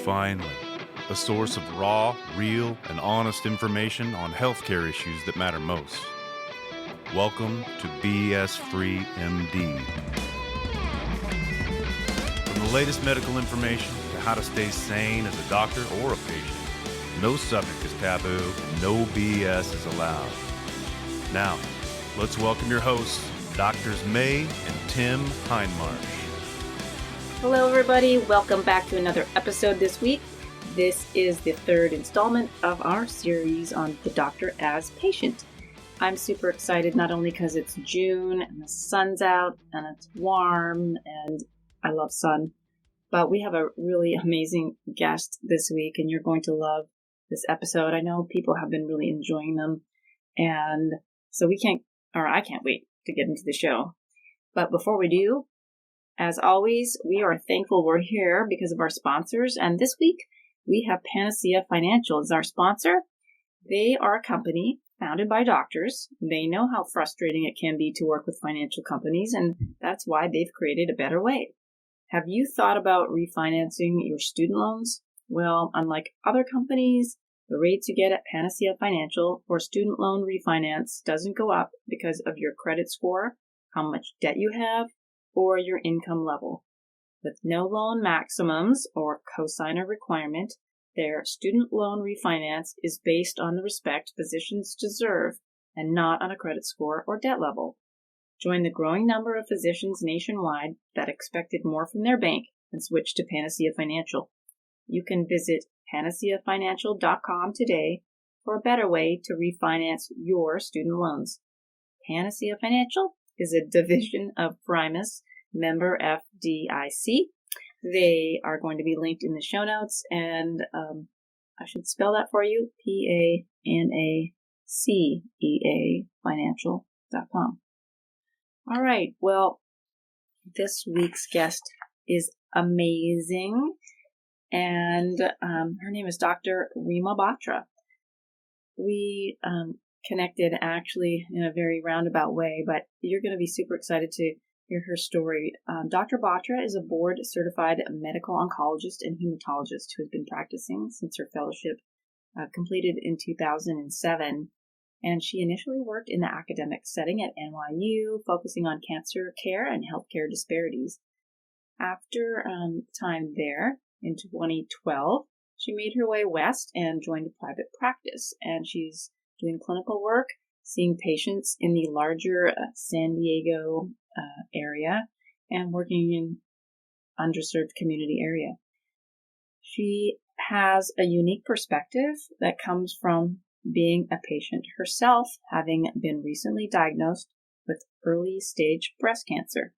finally, a source of raw, real, and honest information on healthcare issues that matter most. Welcome to BS Free MD. From the latest medical information to how to stay sane as a doctor or a patient, no subject is taboo, no BS is allowed. Now, let's welcome your hosts, Doctors May and Tim Hindmarsh. Hello, everybody. Welcome back to another episode this week. This is the third installment of our series on the doctor as patient. I'm super excited, not only because it's June and the sun's out and it's warm and I love sun, but we have a really amazing guest this week and you're going to love this episode. I know people have been really enjoying them, and so I can't wait to get into the show. But before we do, as always, we are thankful we're here because of our sponsors. And this week, we have Panacea Financial as our sponsor. They are a company founded by doctors. They know how frustrating it can be to work with financial companies, and that's why they've created a better way. Have you thought about refinancing your student loans? Well, unlike other companies, the rates you get at Panacea Financial for student loan refinance doesn't go up because of your credit score, how much debt you have, or your income level. With no loan maximums or cosigner requirement, their student loan refinance is based on the respect physicians deserve and not on a credit score or debt level. Join the growing number of physicians nationwide that expected more from their bank and switch to Panacea Financial. You can visit panaceafinancial.com today for a better way to refinance your student loans. Panacea Financial is a division of Primus, member FDIC. They are going to be linked in the show notes, and I should spell that for you, PANACEA financial.com. All right, well, this week's guest is amazing, and her name is Dr. Reema Batra. We connected actually in a very roundabout way, but you're going to be super excited to hear her story. Dr. Batra is a board-certified medical oncologist and hematologist who has been practicing since her fellowship completed in 2007. And she initially worked in the academic setting at NYU, focusing on cancer care and healthcare disparities. After time there, in 2012, she made her way west and joined a private practice. And she's doing clinical work, seeing patients in the larger San Diego area and working in underserved community area. She has a unique perspective that comes from being a patient herself, having been recently diagnosed with early stage breast cancer.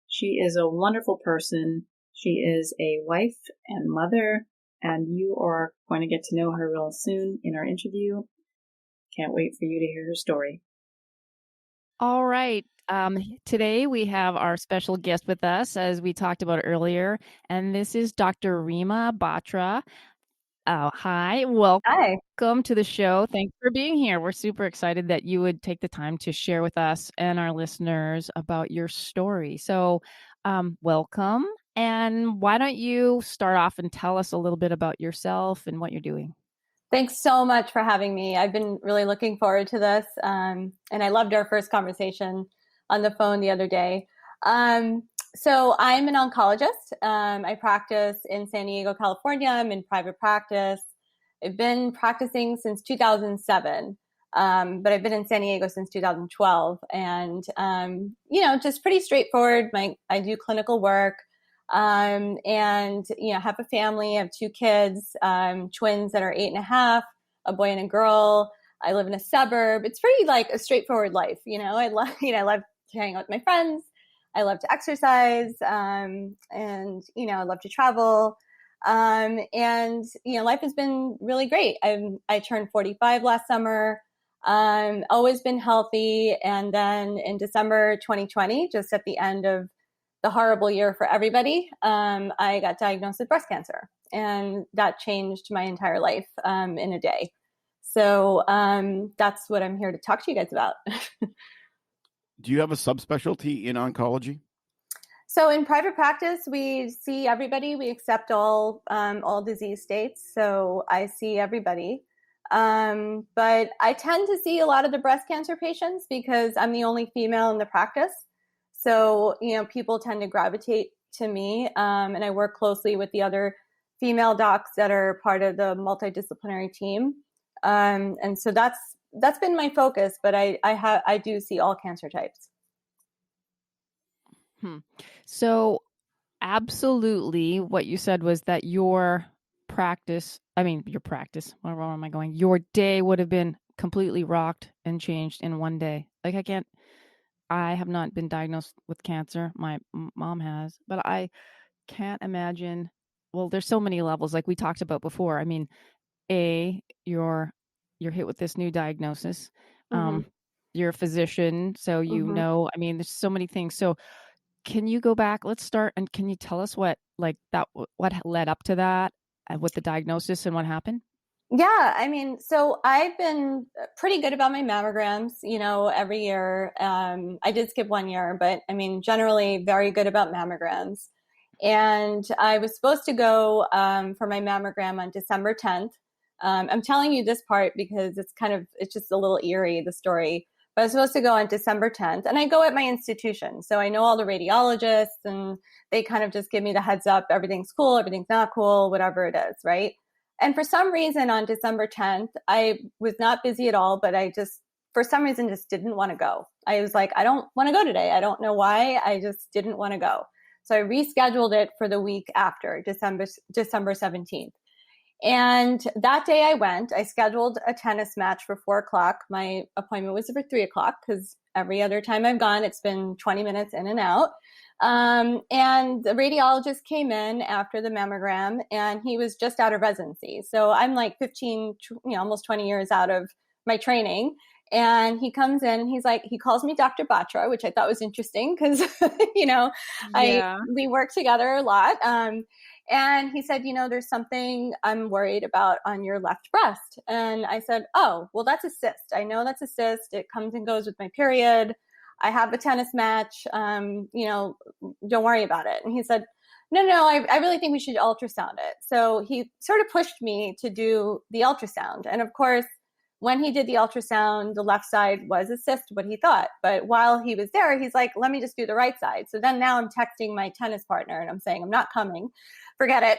She is a wonderful person. She is a wife and mother, and you are going to get to know her real soon in our interview. Can't wait for you to hear her story. All right. Today we have our special guest with us, as we talked about earlier, and this is Dr. Reema Batra. Hi, welcome to the show. Thanks for being here. We're super excited that you would take the time to share with us and our listeners about your story. So, welcome. And why don't you start off and tell us a little bit about yourself and what you're doing? Thanks so much for having me. I've been really looking forward to this. And I loved our first conversation on the phone the other day. So I'm an oncologist. I practice in San Diego, California. I'm in private practice. I've been practicing since 2007, but I've been in San Diego since 2012. And, just pretty straightforward. I do clinical work. And, have a family. I have 2 kids, twins that are 8.5, a boy and a girl. I live in a suburb. It's pretty like a straightforward life. I love to hang out with my friends. I love to exercise. And, I love to travel. Life has been really great. I turned 45 last summer. Always been healthy. And then in December 2020, just at the end of the horrible year for everybody, I got diagnosed with breast cancer, and that changed my entire life in a day. So that's what I'm here to talk to you guys about. Do you have a subspecialty in oncology? So in private practice, we see everybody. We accept all disease states. So I see everybody. But I tend to see a lot of the breast cancer patients because I'm the only female in the practice. So, people tend to gravitate to me. And I work closely with the other female docs that are part of the multidisciplinary team. And so that's been my focus, but I do see all cancer types. So absolutely what you said was that your practice, where am I going? Your day would have been completely rocked and changed in one day. Like I have not been diagnosed with cancer. My mom has, but I can't imagine. Well, there's so many levels like we talked about before. I mean, you're hit with this new diagnosis. You're a physician, so I mean, there's so many things. So can you go back? Let's start, and can you tell us what led up to that with the diagnosis and what happened? Yeah, I mean, so I've been pretty good about my mammograms, every year. I did skip 1 year, but I mean, generally very good about mammograms. And I was supposed to go for my mammogram on December 10th. I'm telling you this part because it's just a little eerie, the story. But I was supposed to go on December 10th, and I go at my institution. So I know all the radiologists, and they kind of just give me the heads up. Everything's cool, everything's not cool, whatever it is, right? And for some reason on December 10th, I was not busy at all, but for some reason, just didn't want to go. I was like, I don't want to go today. I don't know why. I just didn't want to go. So I rescheduled it for the week after, December 17th. And that day I went. I scheduled a tennis match for 4:00. My appointment was for 3:00 because every other time I've gone, it's been 20 minutes in and out. And the radiologist came in after the mammogram, and he was just out of residency. So I'm like 15, almost 20 years out of my training. And he comes in and he calls me Dr. Batra, which I thought was interesting because, we work together a lot. And he said, there's something I'm worried about on your left breast. And I said, oh, well, that's a cyst. I know that's a cyst. It comes and goes with my period. I have a tennis match. Don't worry about it. And he said, no, I really think we should ultrasound it. So he sort of pushed me to do the ultrasound. And of course, when he did the ultrasound, the left side was a cyst, what he thought. But while he was there, he's like, let me just do the right side. So then now I'm texting my tennis partner and I'm saying, I'm not coming. Forget it.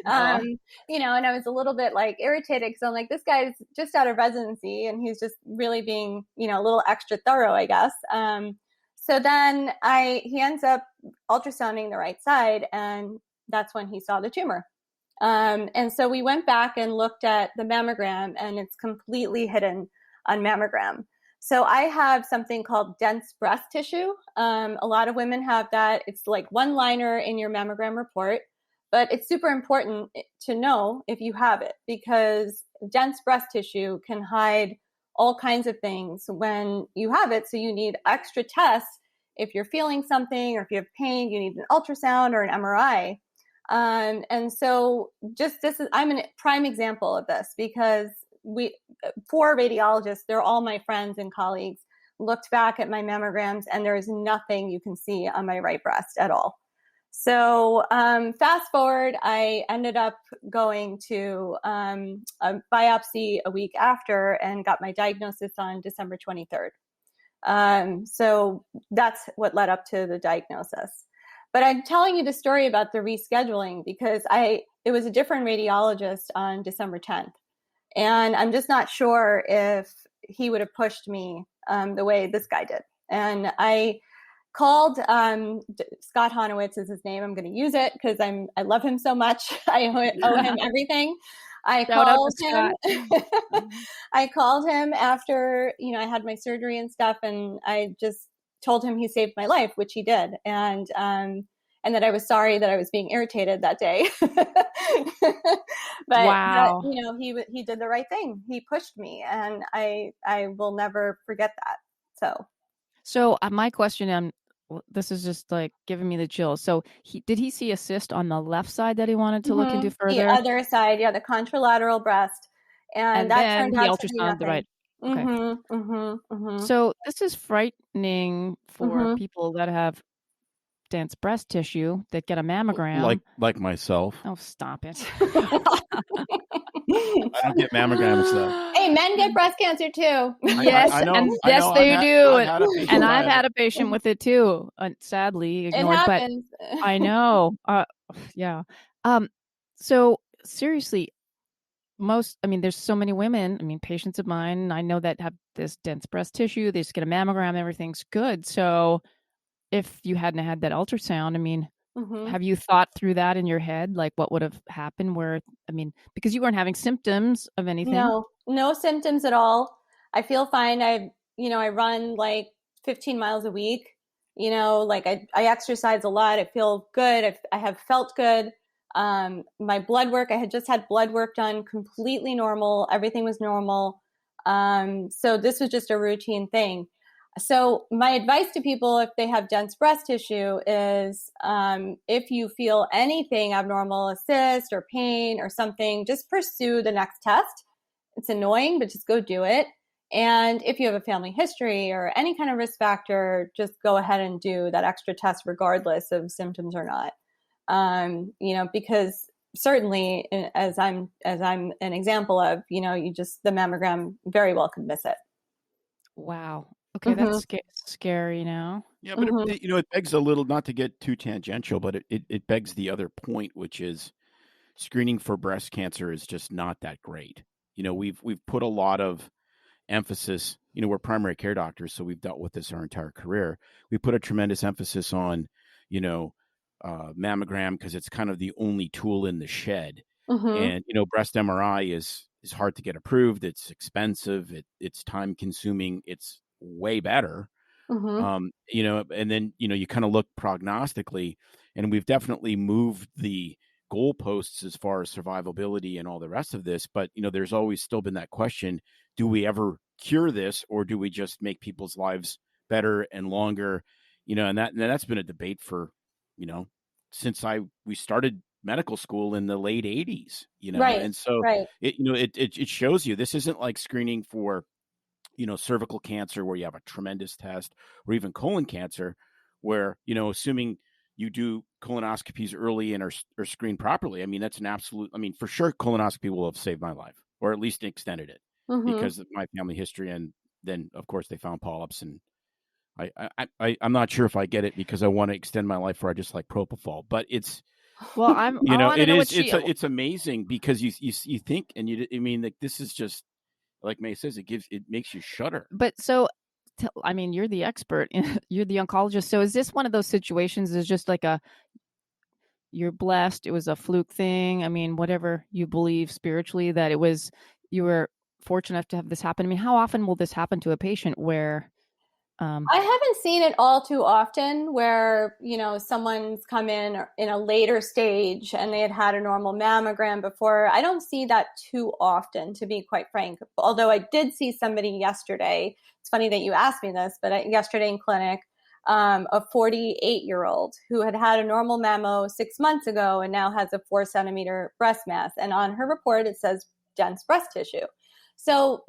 And I was a little bit like irritated because I'm like, this guy's just out of residency and he's just really being, a little extra thorough, I guess. So then he ends up ultrasounding the right side, and that's when he saw the tumor. And so we went back and looked at the mammogram, and it's completely hidden on mammogram. So I have something called dense breast tissue. A lot of women have that. It's like one liner in your mammogram report, but it's super important to know if you have it because dense breast tissue can hide all kinds of things when you have it. So you need extra tests. If you're feeling something or if you have pain, you need an ultrasound or an MRI. And so I'm a prime example of this because 4 radiologists, they're all my friends and colleagues, looked back at my mammograms and there is nothing you can see on my right breast at all. So fast forward, I ended up going to a biopsy a week after and got my diagnosis on December 23rd. So that's what led up to the diagnosis. But I'm telling you the story about the rescheduling because it was a different radiologist on December 10th. And I'm just not sure if he would have pushed me the way this guy did. And I called Scott Honowitz is his name. I'm going to use it because I love him so much. I owe him everything. I called him after, I had my surgery and stuff, and I just told him he saved my life, which he did. And that I was sorry that I was being irritated that day. Wow. He did the right thing. He pushed me, and I will never forget that. So my question, this is just like giving me the chills. So did he see a cyst on the left side that he wanted to look into further? The other side, yeah, the contralateral breast. And that turned out to be nothing. Right. Okay. So this is frightening for people that have dense breast tissue that get a mammogram. Like myself. Oh, stop it. I don't get mammograms though. Hey, men get breast cancer too. Yes, I know, and I yes, know. they do. I've had a patient And die I've of had it. a patient with it too. Sadly, It ignored, but happens. I know. Yeah. So seriously, there's so many women, patients of mine, I know that have this dense breast tissue. They just get a mammogram, everything's good. So if you hadn't had that ultrasound, Mhm. have you thought through that in your head? Like what would have happened because you weren't having symptoms of anything? No symptoms at all. I feel fine. I run like 15 miles a week. Like I exercise a lot. I feel good. I have felt good. My blood work, I had just had blood work done, completely normal. Everything was normal. So this was just a routine thing. So my advice to people, if they have dense breast tissue, is if you feel anything abnormal, a cyst or pain or something, just pursue the next test. It's annoying, but just go do it. And if you have a family history or any kind of risk factor, just go ahead and do that extra test regardless of symptoms or not. Because certainly, as I'm an example of, the mammogram very well can miss it. Wow. Okay, that's scary now. Yeah, but it begs a little, not to get too tangential, but it begs the other point, which is screening for breast cancer is just not that great. We've put a lot of emphasis. We're primary care doctors, so we've dealt with this our entire career. We put a tremendous emphasis on, mammogram because it's kind of the only tool in the shed. And breast MRI is hard to get approved. It's expensive. It's time consuming. It's way better. And then you kind of look prognostically, and we've definitely moved the goalposts as far as survivability and all the rest of this. But there's always still been that question: do we ever cure this, or do we just make people's lives better and longer? And that's been a debate for since we started medical school in the late 80s. Right. And so Right. it shows you this isn't like screening for cervical cancer where you have a tremendous test, or even colon cancer where, assuming you do colonoscopies early and are screened properly. That's an absolute, for sure colonoscopy will have saved my life, or at least extended it because of my family history. And then of course they found polyps, and I'm not sure if I get it because I want to extend my life where I just like propofol, but it's, Well, it's amazing because you think, and like this is just, like May says, it makes you shudder. But so, you're the expert, you're the oncologist. So is this one of those situations? Is just like you're blessed, it was a fluke thing? Whatever you believe spiritually, that you were fortunate enough to have this happen. How often will this happen to a patient where? I haven't seen it all too often where, someone's come in a later stage and they had a normal mammogram before. I don't see that too often, to be quite frank. Although I did see somebody yesterday. It's funny that you asked me this, but yesterday in clinic, a 48-year-old who had a normal mammo 6 months ago and now has a 4-centimeter breast mass. And on her report, it says dense breast tissue. So,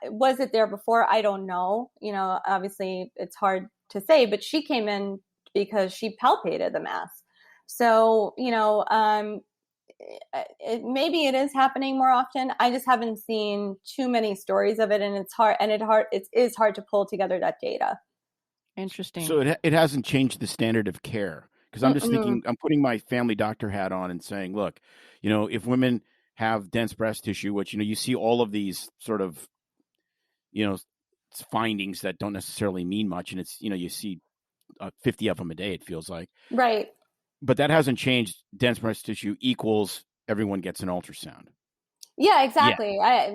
was it there before? I don't know. Obviously it's hard to say, but she came in because she palpated the mass. So, maybe it is happening more often. I just haven't seen too many stories of it, and it's hard. And it is hard to pull together that data. Interesting. So it hasn't changed the standard of care, because I'm just thinking, I'm putting my family doctor hat on and saying, look, if women have dense breast tissue, which, you see all of these sort of, findings that don't necessarily mean much. And it's, you see 50 of them a day, it feels like. Right. But that hasn't changed. Dense breast tissue equals everyone gets an ultrasound. Yeah, exactly. Yeah.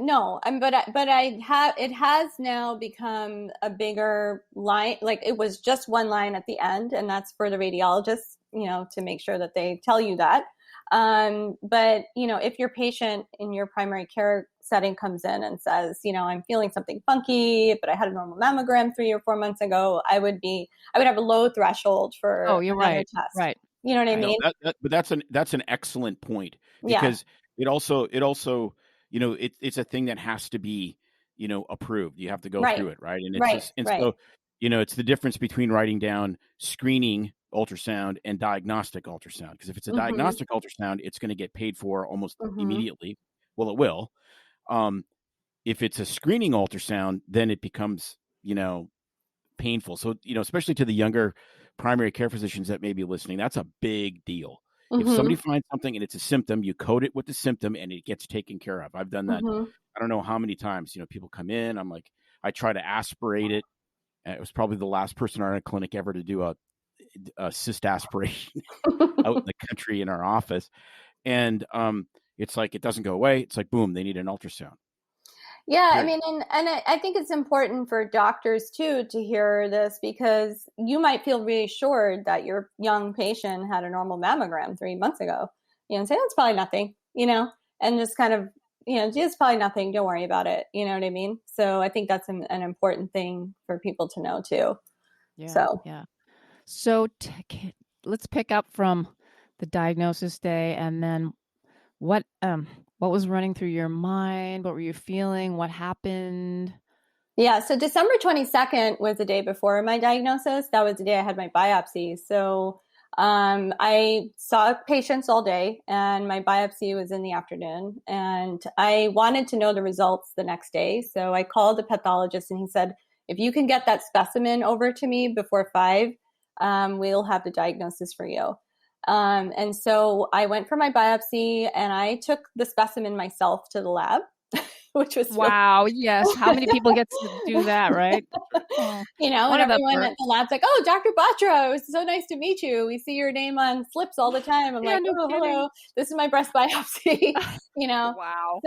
It has now become a bigger line. Like it was just one line at the end, and that's for the radiologists, to make sure that they tell you that. But if your patient in your primary care setting comes in and says, I'm feeling something funky, but I had a normal mammogram 3 or 4 months ago, I would have a low threshold for you're another right. test. Right. You know what I mean? But that's an excellent point, because it also, it's a thing that has to be, approved. You have to go through it. Right. And it's so, it's the difference between writing down screening ultrasound and diagnostic ultrasound. Because if it's a Mhm. diagnostic ultrasound, it's going to get paid for almost Mhm. immediately. Well, it will. If it's a screening ultrasound, then it becomes, painful. So, especially to the younger primary care physicians that may be listening, that's a big deal. If somebody Mhm. finds something and it's a symptom, you code it with the symptom and it gets taken care of. I've done that. Mhm. I don't know how many times, people come in. I'm like, I try to aspirate it. It was probably the last person in our clinic ever to do a cyst aspiration out in the country in our office. And it's like, it doesn't go away. It's like, boom, they need an ultrasound. Yeah, I Period. mean, and I think it's important for doctors too to hear this, because you might feel reassured that your young patient had a normal mammogram 3 months ago, and say, that's probably nothing, and just kind of, it's probably nothing. Don't worry about it. You know what I mean? So I think that's an important thing for people to know too. Yeah. So let's pick up from the diagnosis day, and then what was running through your mind? What were you feeling? What happened? Yeah, so December 22nd was the day before my diagnosis. That was the day I had my biopsy. So I saw patients all day, and my biopsy was in the afternoon. And I wanted to know the results the next day. So I called the pathologist, and he said, if you can get that specimen over to me before 5, we'll have the diagnosis for you. And so I went for my biopsy, and I took the specimen myself to the lab, which was wow. Yes. How many people get to do that, right? Oh, and one of the everyone at the lab's like, oh, Dr. Batra, it was so nice to meet you. We see your name on slips all the time. I'm Yeah, like, no oh, kidding. hello, this is my breast biopsy, Wow.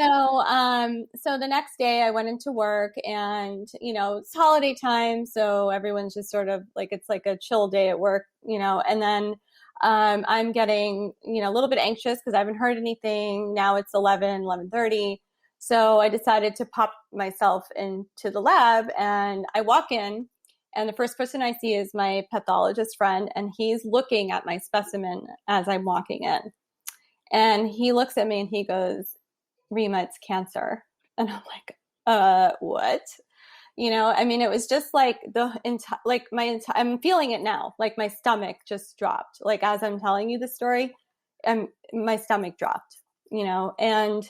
So the next day I went into work, and, it's holiday time. So everyone's just sort of like, it's like a chill day at work, and then I'm getting, a little bit anxious because I haven't heard anything. Now it's 11:30. So I decided to pop myself into the lab, and I walk in, and the first person I see is my pathologist friend, and he's looking at my specimen as I'm walking in. And he looks at me and he goes, Reema, it's cancer. And I'm like, what? I mean, it was just like I'm feeling it now. Like my stomach just dropped. Like as I'm telling you the story, and my stomach dropped, and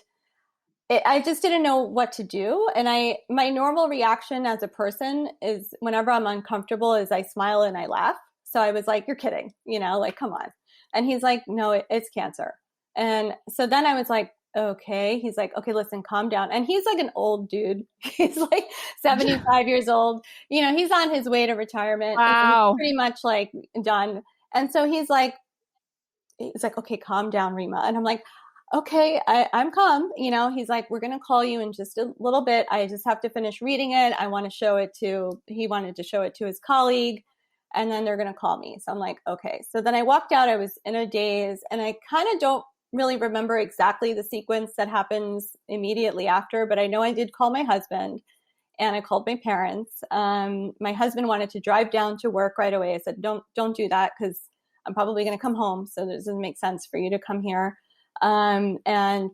I just didn't know what to do. And my normal reaction as a person is, whenever I'm uncomfortable, is I smile and I laugh. So I was like, you're kidding, like, come on. And he's like, no, it's cancer. And so then I was like, okay. He's like, okay, listen, calm down. And he's like an old dude. He's like 75 years old. He's on his way to retirement. He's Wow. pretty much like done. And so he's like, okay, calm down, Reema. And I'm like, okay, I'm calm. He's like, we're going to call you in just a little bit. I just have to finish reading it. He wanted to show it to his colleague, and then they're going to call me. So I'm like, okay. So then I walked out. I was in a daze, and I kind of don't really remember exactly the sequence that happens immediately after, but I know I did call my husband, and I called my parents. My husband wanted to drive down to work right away. I said, don't do that, because I'm probably going to come home. So it doesn't make sense for you to come here. And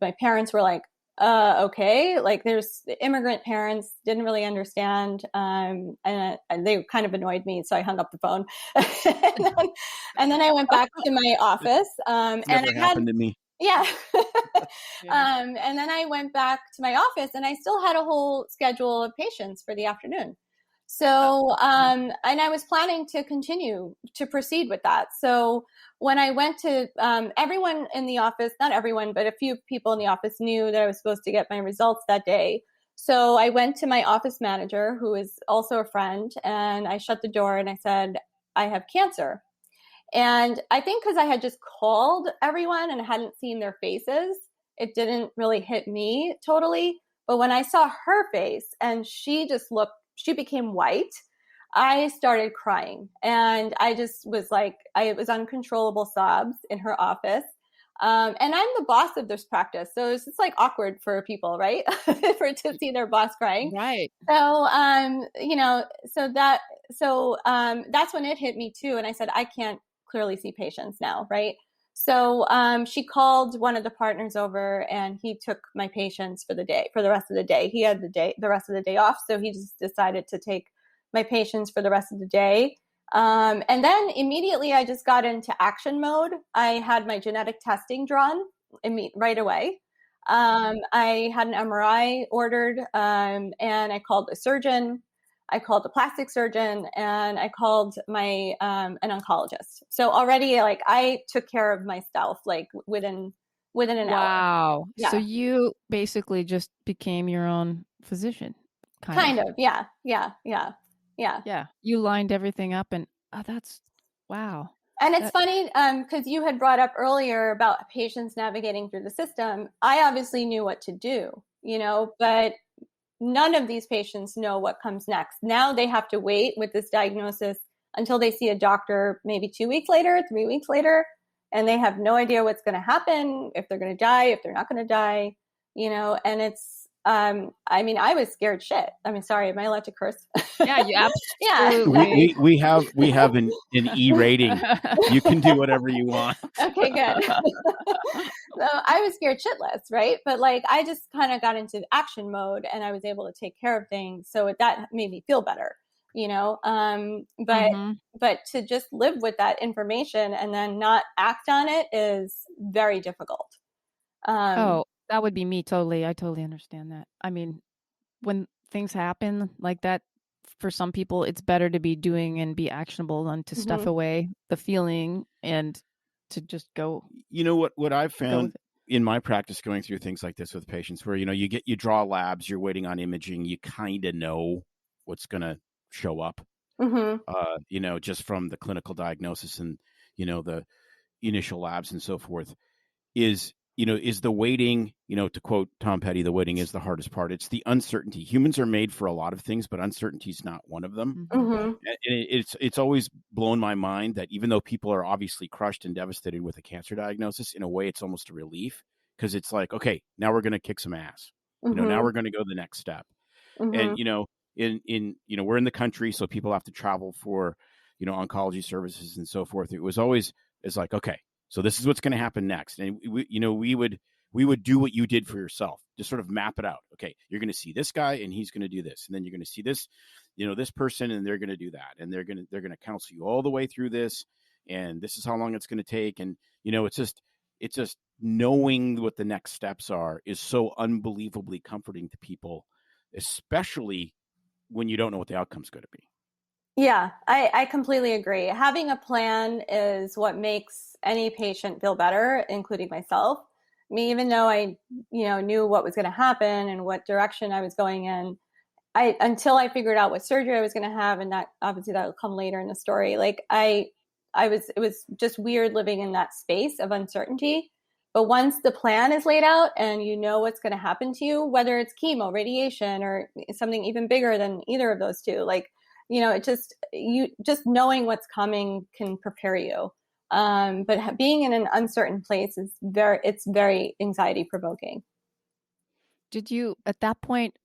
my parents were like, okay, like there's immigrant parents, didn't really understand. And they kind of annoyed me. So I hung up the phone. and then I went back to my office. Never happened to me. Yeah. And then I went back to my office, and I still had a whole schedule of patients for the afternoon. So, and I was planning to continue to proceed with that. So when I went to, everyone in the office, not everyone, but a few people in the office knew that I was supposed to get my results that day. So I went to my office manager, who is also a friend, and I shut the door and I said, I have cancer. And I think because I had just called everyone and hadn't seen their faces, it didn't really hit me totally. But when I saw her face, and she became white, I started crying. And I just was like, it was uncontrollable sobs in her office. And I'm the boss of this practice. So it's just like awkward for people, right? to see their boss crying. Right. So, that's when it hit me too. And I said, I can't clearly see patients now, right? So she called one of the partners over, and he took my patients for the rest of the day. He had the rest of the day off. So he just decided to take my patients for the rest of the day. And then immediately I just got into action mode. I had my genetic testing drawn right away. I had an MRI ordered, and I called a surgeon. I called a plastic surgeon, and I called my an oncologist. So already, like, I took care of myself, like within an hour. Wow. Yeah. So you basically just became your own physician. Kind of. Yeah. Yeah. You lined everything up and that's wow. And it's funny because you had brought up earlier about patients navigating through the system. I obviously knew what to do, but none of these patients know what comes next. Now they have to wait with this diagnosis until they see a doctor maybe 2 weeks later, 3 weeks later, and they have no idea what's going to happen, if they're going to die, if they're not going to die, and it's, I mean, I was scared shit. I mean, sorry, am I allowed to curse? Yeah, you absolutely. Yeah. We have an E rating. You can do whatever you want. Okay, good. So I was scared shitless, right? But like, I just kind of got into action mode, and I was able to take care of things. So that made me feel better, but to just live with that information and then not act on it is very difficult. That would be me totally. I totally understand that. I mean, when things happen like that, for some people, it's better to be doing and be actionable than to stuff away the feeling and to just go. You know what I've found in my practice going through things like this with patients where, you draw labs, you're waiting on imaging, you kind of know what's going to show up, just from the clinical diagnosis and, the initial labs and so forth is the waiting, to quote Tom Petty, the waiting is the hardest part. It's the uncertainty. Humans are made for a lot of things, but uncertainty is not one of them. And it's always blown my mind that even though people are obviously crushed and devastated with a cancer diagnosis, in a way, it's almost a relief because it's like, okay, now we're going to kick some ass. Now we're going to go the next step. And, we're in the country, so people have to travel for, oncology services and so forth. It's like, okay, so this is what's going to happen next. And we would do what you did for yourself. Just sort of map it out. Okay, you're going to see this guy and he's going to do this. And then you're going to see this, this person and they're going to do that. And they're going to counsel you all the way through this. And this is how long it's going to take. And, it's just knowing what the next steps are is so unbelievably comforting to people, especially when you don't know what the outcome's going to be. Yeah, I completely agree. Having a plan is what makes any patient feel better, including myself. I mean, even though I, knew what was going to happen and what direction I was going in, until I figured out what surgery I was going to have, and that obviously that will come later in the story. Like it was just weird living in that space of uncertainty. But once the plan is laid out and you know what's going to happen to you, whether it's chemo, radiation, or something even bigger than either of those two, like, it just knowing what's coming can prepare you. But being in an uncertain place is very anxiety provoking. Did you, at that point,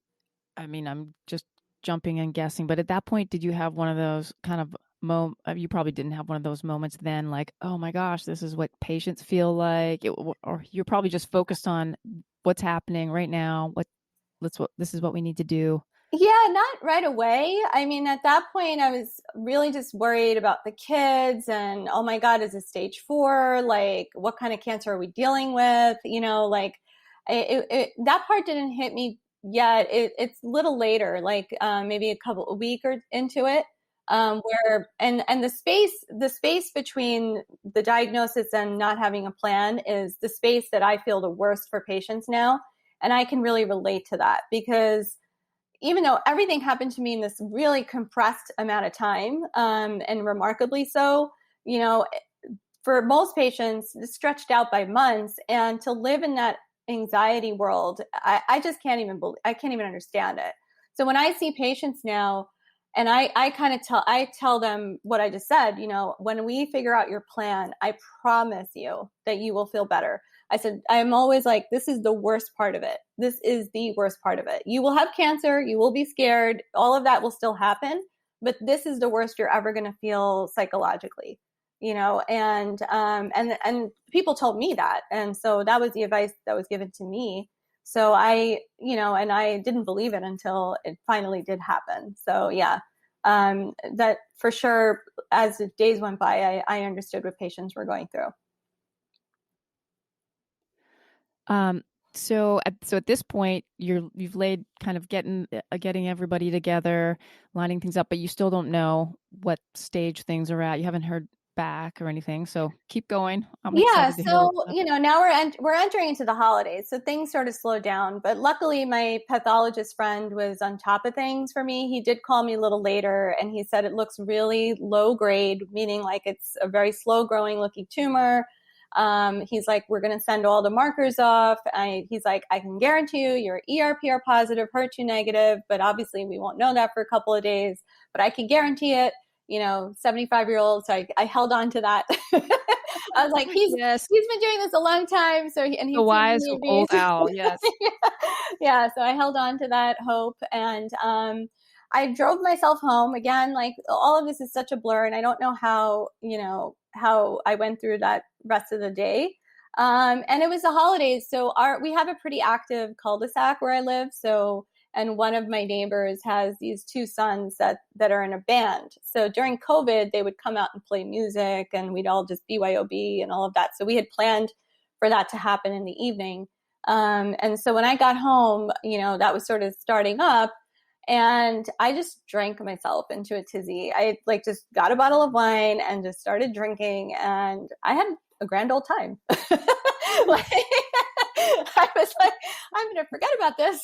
I mean, I'm just jumping and guessing, but at that point, did you have one of those kind of you probably didn't have one of those moments then, like, oh my gosh, this is what patients feel like, or you're probably just focused on what's happening right now. This is what we need to do. Yeah, not right away. I mean, at that point, I was really just worried about the kids and, oh my God, is it stage 4? Like, what kind of cancer are we dealing with? Like that part didn't hit me yet. It's a little later, like maybe a week or into it, where and the space between the diagnosis and not having a plan is the space that I feel the worst for patients now. And I can really relate to that because even though everything happened to me in this really compressed amount of time, and remarkably so, for most patients, it's stretched out by months, and to live in that anxiety world, I just can't even understand it. So when I see patients now, and I tell them what I just said, when we figure out your plan, I promise you that you will feel better. I said, I'm always like, this is the worst part of it. This is the worst part of it. You will have cancer. You will be scared. All of that will still happen. But this is the worst you're ever going to feel psychologically, and people told me that. And so that was the advice that was given to me. So and I didn't believe it until it finally did happen. So yeah, that for sure, as the days went by, I understood what patients were going through. So at this point, you've laid kind of getting everybody together, lining things up, but you still don't know what stage things are at. You haven't heard back or anything. So keep going. I'm excited to hear. So now we're entering into the holidays, so things sort of slowed down. But luckily, my pathologist friend was on top of things for me. He did call me a little later, and he said it looks really low grade, meaning like it's a very slow growing looking tumor. He's like, we're going to send all the markers off. He's like, I can guarantee you you're ERPR positive, HER2 negative, but obviously we won't know that for a couple of days, but I can guarantee it. 75-year-old. So I held on to that. I was like, he's been doing this a long time. So he's the wise old owl. Yes. Yeah. So I held on to that hope, and I drove myself home again. Like, all of this is such a blur, and I don't know how I went through that rest of the day. And it was the holidays. So we have a pretty active cul-de-sac where I live. And one of my neighbors has these two sons that are in a band. So during COVID, they would come out and play music, and we'd all just BYOB and all of that. So we had planned for that to happen in the evening. And so when I got home, that was sort of starting up, and I just drank myself into a tizzy. I just got a bottle of wine and just started drinking, and I had a grand old time. I was like, I'm going to forget about this.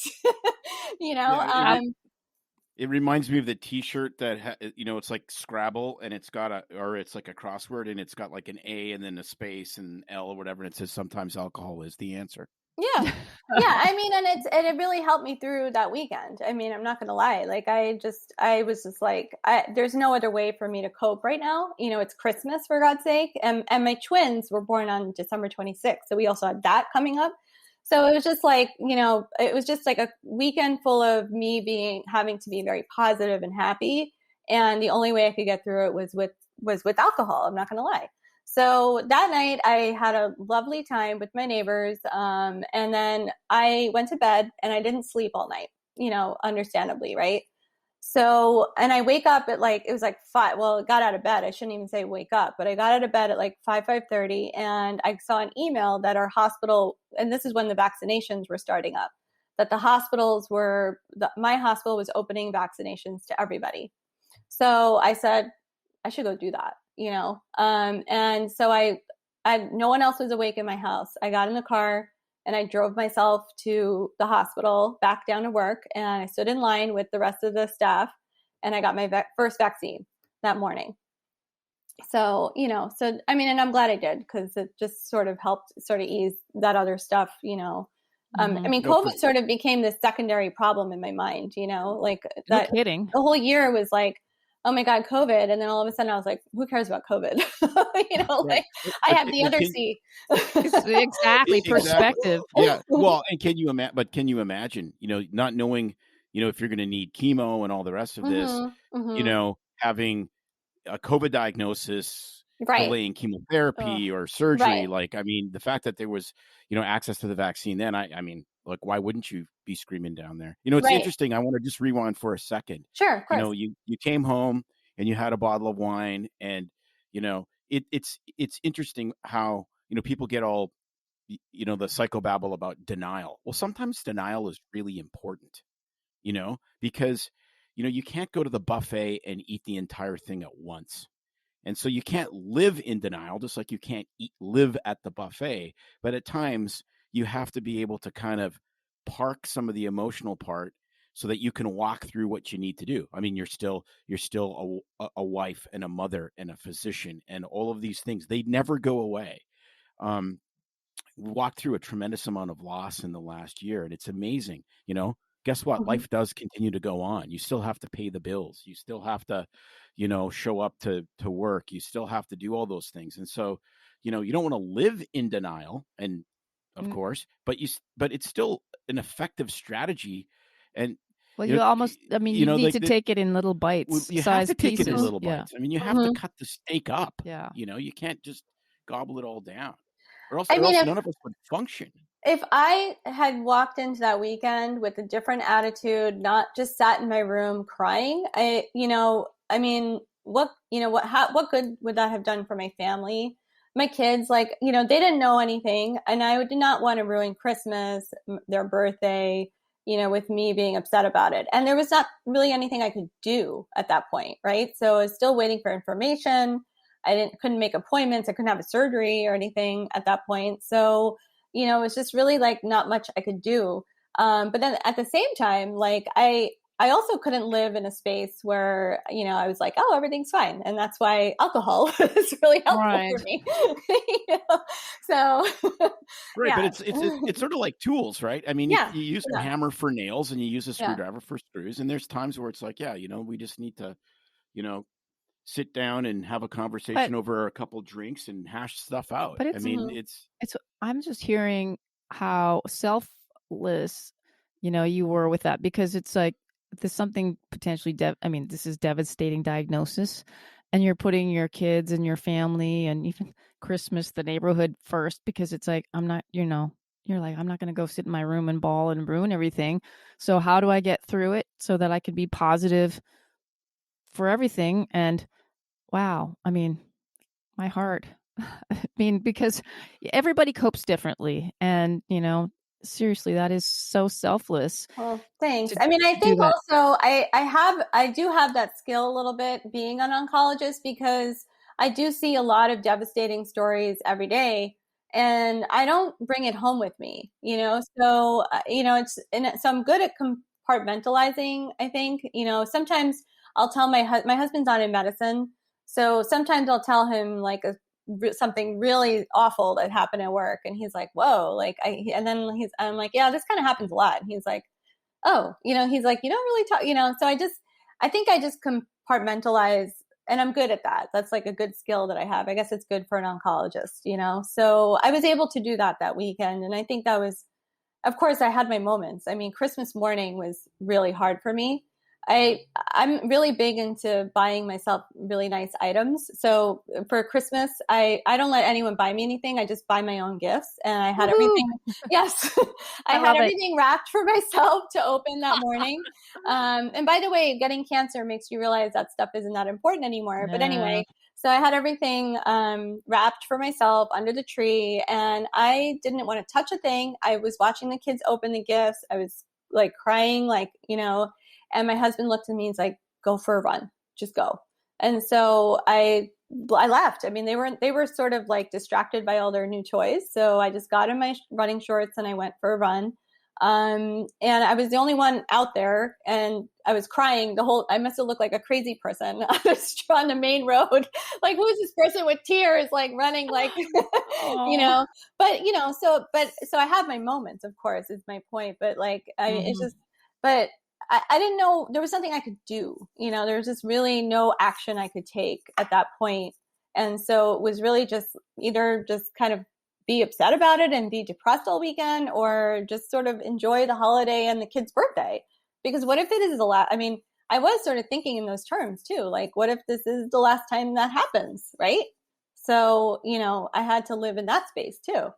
It reminds me of the T-shirt that it's like Scrabble, and it's got it's like a crossword, and it's got like an A and then a space and L or whatever, and it says sometimes alcohol is the answer. Yeah. And it really helped me through that weekend. I mean, I'm not going to lie. Like, I was just like, there's no other way for me to cope right now. It's Christmas, for God's sake. And my twins were born on December 26th. So we also had that coming up. So it was just like, it was just like a weekend full of me having to be very positive and happy. And the only way I could get through it was with alcohol. I'm not going to lie. So that night I had a lovely time with my neighbors. And then I went to bed, and I didn't sleep all night, understandably. Right. So, and I wake up at it was like 5. Well, I got out of bed. I shouldn't even say wake up, but I got out of bed at like 5:30, and I saw an email that our hospital, and this is when the vaccinations were starting up, that my hospital was opening vaccinations to everybody. So I said, I should go do that, and so I no one else was awake in my house. I got in the car, and I drove myself to the hospital, back down to work, and I stood in line with the rest of the staff, and I got my first vaccine that morning. So, I mean, and I'm glad I did, because it just sort of helped sort of ease that other stuff, I mean, COVID sort of became this secondary problem in my mind, like that. No kidding. The whole year was like, oh my God, COVID. And then all of a sudden I was like, who cares about COVID? Like, I have the other C. Exactly. Perspective. Yeah. Well, and can you imagine, not knowing, if you're going to need chemo and all the rest of this, having a COVID diagnosis, delaying chemotherapy or surgery. Like, I mean, the fact that there was, access to the vaccine then, I mean, like, why wouldn't you be screaming down there? It's interesting. I want to just rewind for a second. Sure. Of course. You came home and you had a bottle of wine, and, it's interesting how, people get all, the psychobabble about denial. Well, sometimes denial is really important, because, you can't go to the buffet and eat the entire thing at once. And so you can't live in denial, just like you can't live at the buffet. But at times you have to be able to kind of park some of the emotional part so that you can walk through what you need to do. I mean, you're still a wife and a mother and a physician, and all of these things, they never go away. We walked through a tremendous amount of loss in the last year, and it's amazing. Guess what? Mm-hmm. Life does continue to go on. You still have to pay the bills. You still have to, show up to work. You still have to do all those things. And so, you don't want to live in denial, and of course, but it's still an effective strategy. And well, you almost, I mean, you need to take it in little bites. You have to take it in little bites. I mean, you have to cut the steak up. Yeah. You can't just gobble it all down, or else none of us would function. if I had walked into that weekend with a different attitude, not just sat in my room crying, what good would that have done for my family? My kids, like, they didn't know anything, and I did not want to ruin Christmas, their birthday, with me being upset about it. And there was not really anything I could do at that point, right? So I was still waiting for information. Couldn't make appointments. I couldn't have a surgery or anything at that point. So, it was just really like not much I could do. But then at the same time, like I also couldn't live in a space where, I was like, oh, everything's fine. And that's why alcohol is really helpful for me. So Right, yeah. but it's sort of like tools, right? I mean, Yeah. you use a Yeah. hammer for nails and you use a Yeah. screwdriver for screws, and there's times where it's like, yeah, we just need to, you know, sit down and have a But conversation over a couple drinks and hash stuff out. but I it's mean, Mhm. it's I'm just hearing how selfless, you were with that, because it's like there's something potentially this is devastating diagnosis, and you're putting your kids and your family and even Christmas, the neighborhood first, because it's like I'm not, you're like, I'm not going to go sit in my room and bawl and ruin everything. So how do I get through it so that I can be positive for everything? And wow, I mean, my heart. I mean, because everybody copes differently. And, seriously, that is so selfless Well, thanks. to I mean, I do think that. also I do have that skill a little bit being an oncologist, because I do see a lot of devastating stories every day, and I don't bring it home with me, so, so I'm good at compartmentalizing, I think, sometimes I'll tell my husband's not in medicine. So sometimes I'll tell him like something really awful that happened at work, and he's like, whoa, like and then I'm like, yeah, this kind of happens a lot. And he's like, oh, he's like, you don't really talk, so I think I just compartmentalize, and I'm good at that. That's like a good skill that I have. I guess it's good for an oncologist, so I was able to do that weekend. And I think that was, of course, I had my moments. I mean, Christmas morning was really hard for me. I'm really big into buying myself really nice items. So for Christmas, I don't let anyone buy me anything. I just buy my own gifts, and I had Woohoo! everything. Yes, I I had love it. everything wrapped for myself to open that morning. And by the way, getting cancer makes you realize that stuff isn't that important anymore. But Yeah. anyway, so I had everything wrapped for myself under the tree, and I didn't want to touch a thing. I was watching the kids open the gifts. I was like crying, like, and my husband looked at me and he's like, go for a run, just go. And so I left. I mean, they were sort of like distracted by all their new toys. So I just got in my running shorts and I went for a run. And I was the only one out there, and I was crying I must have looked like a crazy person on the main road. Like, who is this person with tears, like running, like, Oh. so I have my moments, of course, is my point. But like, it's Mhm. just, but I didn't know there was something I could do. There was just really no action I could take at that point. And so it was really just either just kind of be upset about it and be depressed all weekend, or just sort of enjoy the holiday and the kid's birthday. Because what if it is the last? I mean, I was sort of thinking in those terms too. Like, what if this is the last time that happens, right? So, I had to live in that space too.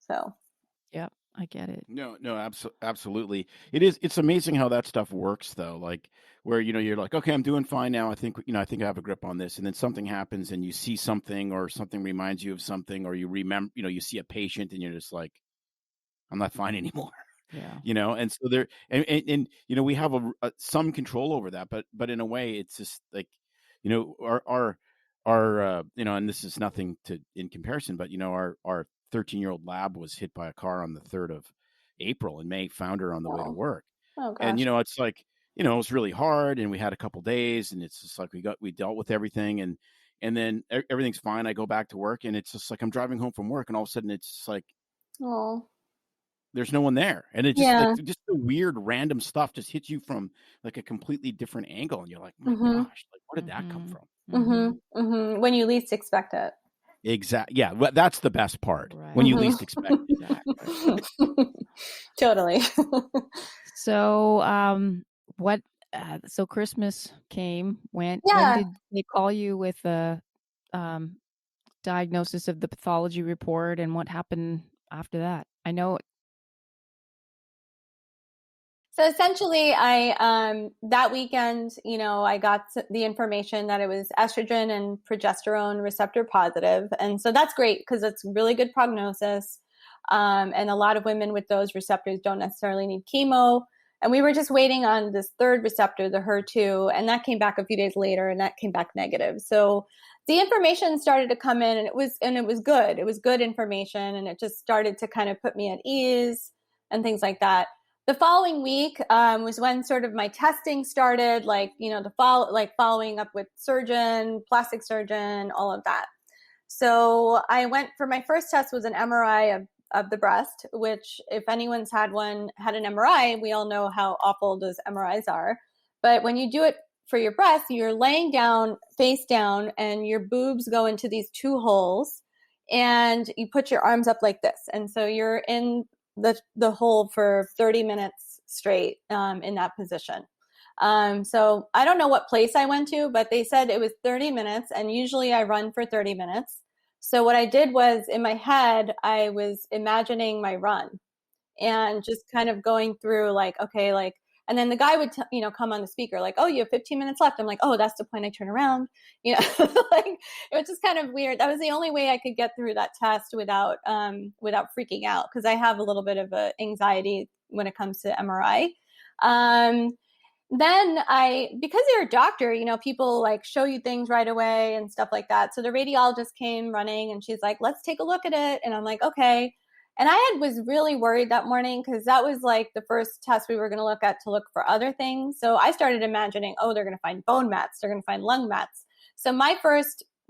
So, Yep, I get it. No, absolutely. It's amazing how that stuff works, though. Like where you're like, okay, I'm doing fine now. I think I have a grip on this, and then something happens, and you see something, or something reminds you of something, or you remember, you see a patient, and you're just like, I'm not fine anymore. Yeah. And so there, and we have some control over that, but in a way, it's just like, our and this is nothing in comparison, but our 13-year-old lab was hit by a car on the 3rd of April, and May found her on the way to oh, work. oh And gosh. it's like, it was really hard, and we had a couple days, and it's just like we dealt with everything, and then everything's fine. I go back to work, and it's just like I'm driving home from work, and all of a sudden it's just like Oh, there's no one there, and it just like yeah. just the weird random stuff just hits you from like a completely different angle, and you're like, my Mm-hmm. gosh, like where did that come Mhm. from? Mhm. Mm-hmm. Mm-hmm. When you least expect it. Yeah, that's the best part, when Right. you least expect it. Exactly. Totally. So, what so Christmas came. When Yeah. did they call you with the um diagnosis of the pathology report, and what happened after that? I know. So essentially, I that weekend, I got the information that it was estrogen and progesterone receptor positive, and so that's great because it's really good prognosis. And a lot of women with those receptors don't necessarily need chemo. And we were just waiting on this third receptor, the HER2, and that came back a few days later, and that came back negative. So the information started to come in, and it was good. It was good information, and it just started to kind of put me at ease and things like that. The following week was when sort of my testing started, following up with surgeon, plastic surgeon, all of that. So I went for my first test was an MRI of the breast, which if anyone's had an MRI, we all know how awful those MRIs are. But when you do it for your breast, you're laying down, face down, and your boobs go into these two holes, and you put your arms up like this. And so you're in the hole for 30 minutes straight in that position. So I don't know what place I went to, but they said it was 30 minutes, and usually I run for 30 minutes. So what I did was in my head, I was imagining my run and just kind of going through and then the guy would, come on the speaker like, oh, you have 15 minutes left. I'm like, oh, that's the point I turn around. It was just kind of weird. That was the only way I could get through that test without freaking out. Cause I have a little bit of anxiety when it comes to MRI. Then because you're a doctor, people like show you things right away and stuff like that. So the radiologist came running and she's like, let's take a look at it. And I'm like, okay. And I was really worried that morning because that was like the first test we were going to look at to look for other things. So I started imagining, oh, they're going to find bone mats. They're going to find lung mats. So my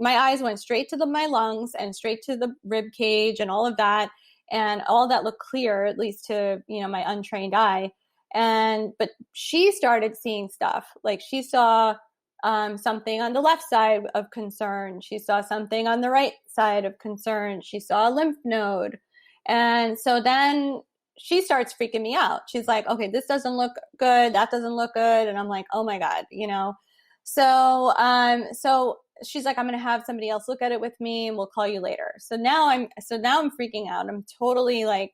eyes went straight to my lungs and straight to the rib cage and all of that. And all that looked clear, at least to, my untrained eye. But she started seeing stuff. Like she saw something on the left side of concern. She saw something on the right side of concern. She saw a lymph node. And so then she starts freaking me out. She's like, okay, this doesn't look good. That doesn't look good. And I'm like, oh my God, So she's like, I'm going to have somebody else look at it with me and we'll call you later. So now I'm freaking out. I'm totally like,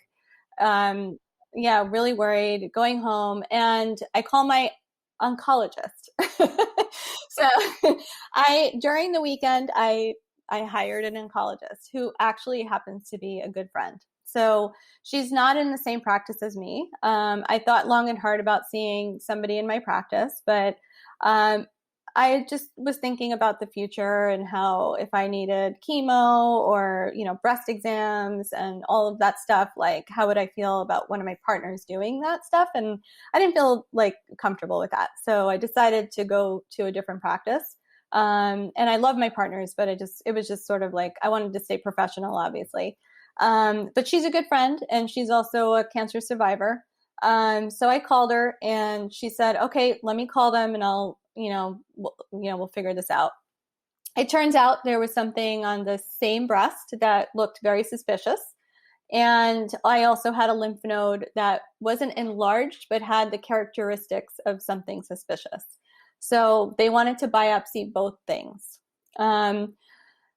really worried, going home, and I call my oncologist. So during the weekend, I hired an oncologist who actually happens to be a good friend. So she's not in the same practice as me. I thought long and hard about seeing somebody in my practice, but I just was thinking about the future and how if I needed chemo or, breast exams and all of that stuff, like how would I feel about one of my partners doing that stuff? And I didn't feel like comfortable with that. So I decided to go to a different practice. And I love my partners, but it was just sort of like, I wanted to stay professional, obviously. But she's a good friend and she's also a cancer survivor. So I called her and she said, okay, let me call them and I'll, we'll figure this out. It turns out there was something on the same breast that looked very suspicious. And I also had a lymph node that wasn't enlarged, but had the characteristics of something suspicious. So they wanted to biopsy both things.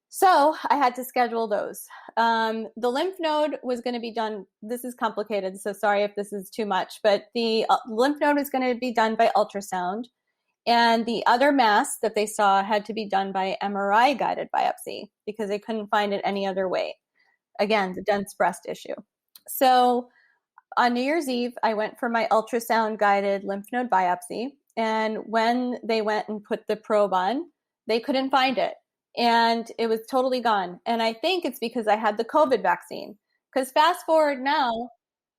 So I had to schedule those. The lymph node was going to be done. This is complicated, so sorry if this is too much, but the lymph node is going to be done by ultrasound. And the other mass that they saw had to be done by MRI guided biopsy because they couldn't find it any other way. Again, the dense breast issue. So on New Year's Eve, I went for my ultrasound guided lymph node biopsy. And when they went and put the probe on, they couldn't find it. And it was totally gone. And I think it's because I had the COVID vaccine. Because fast forward now,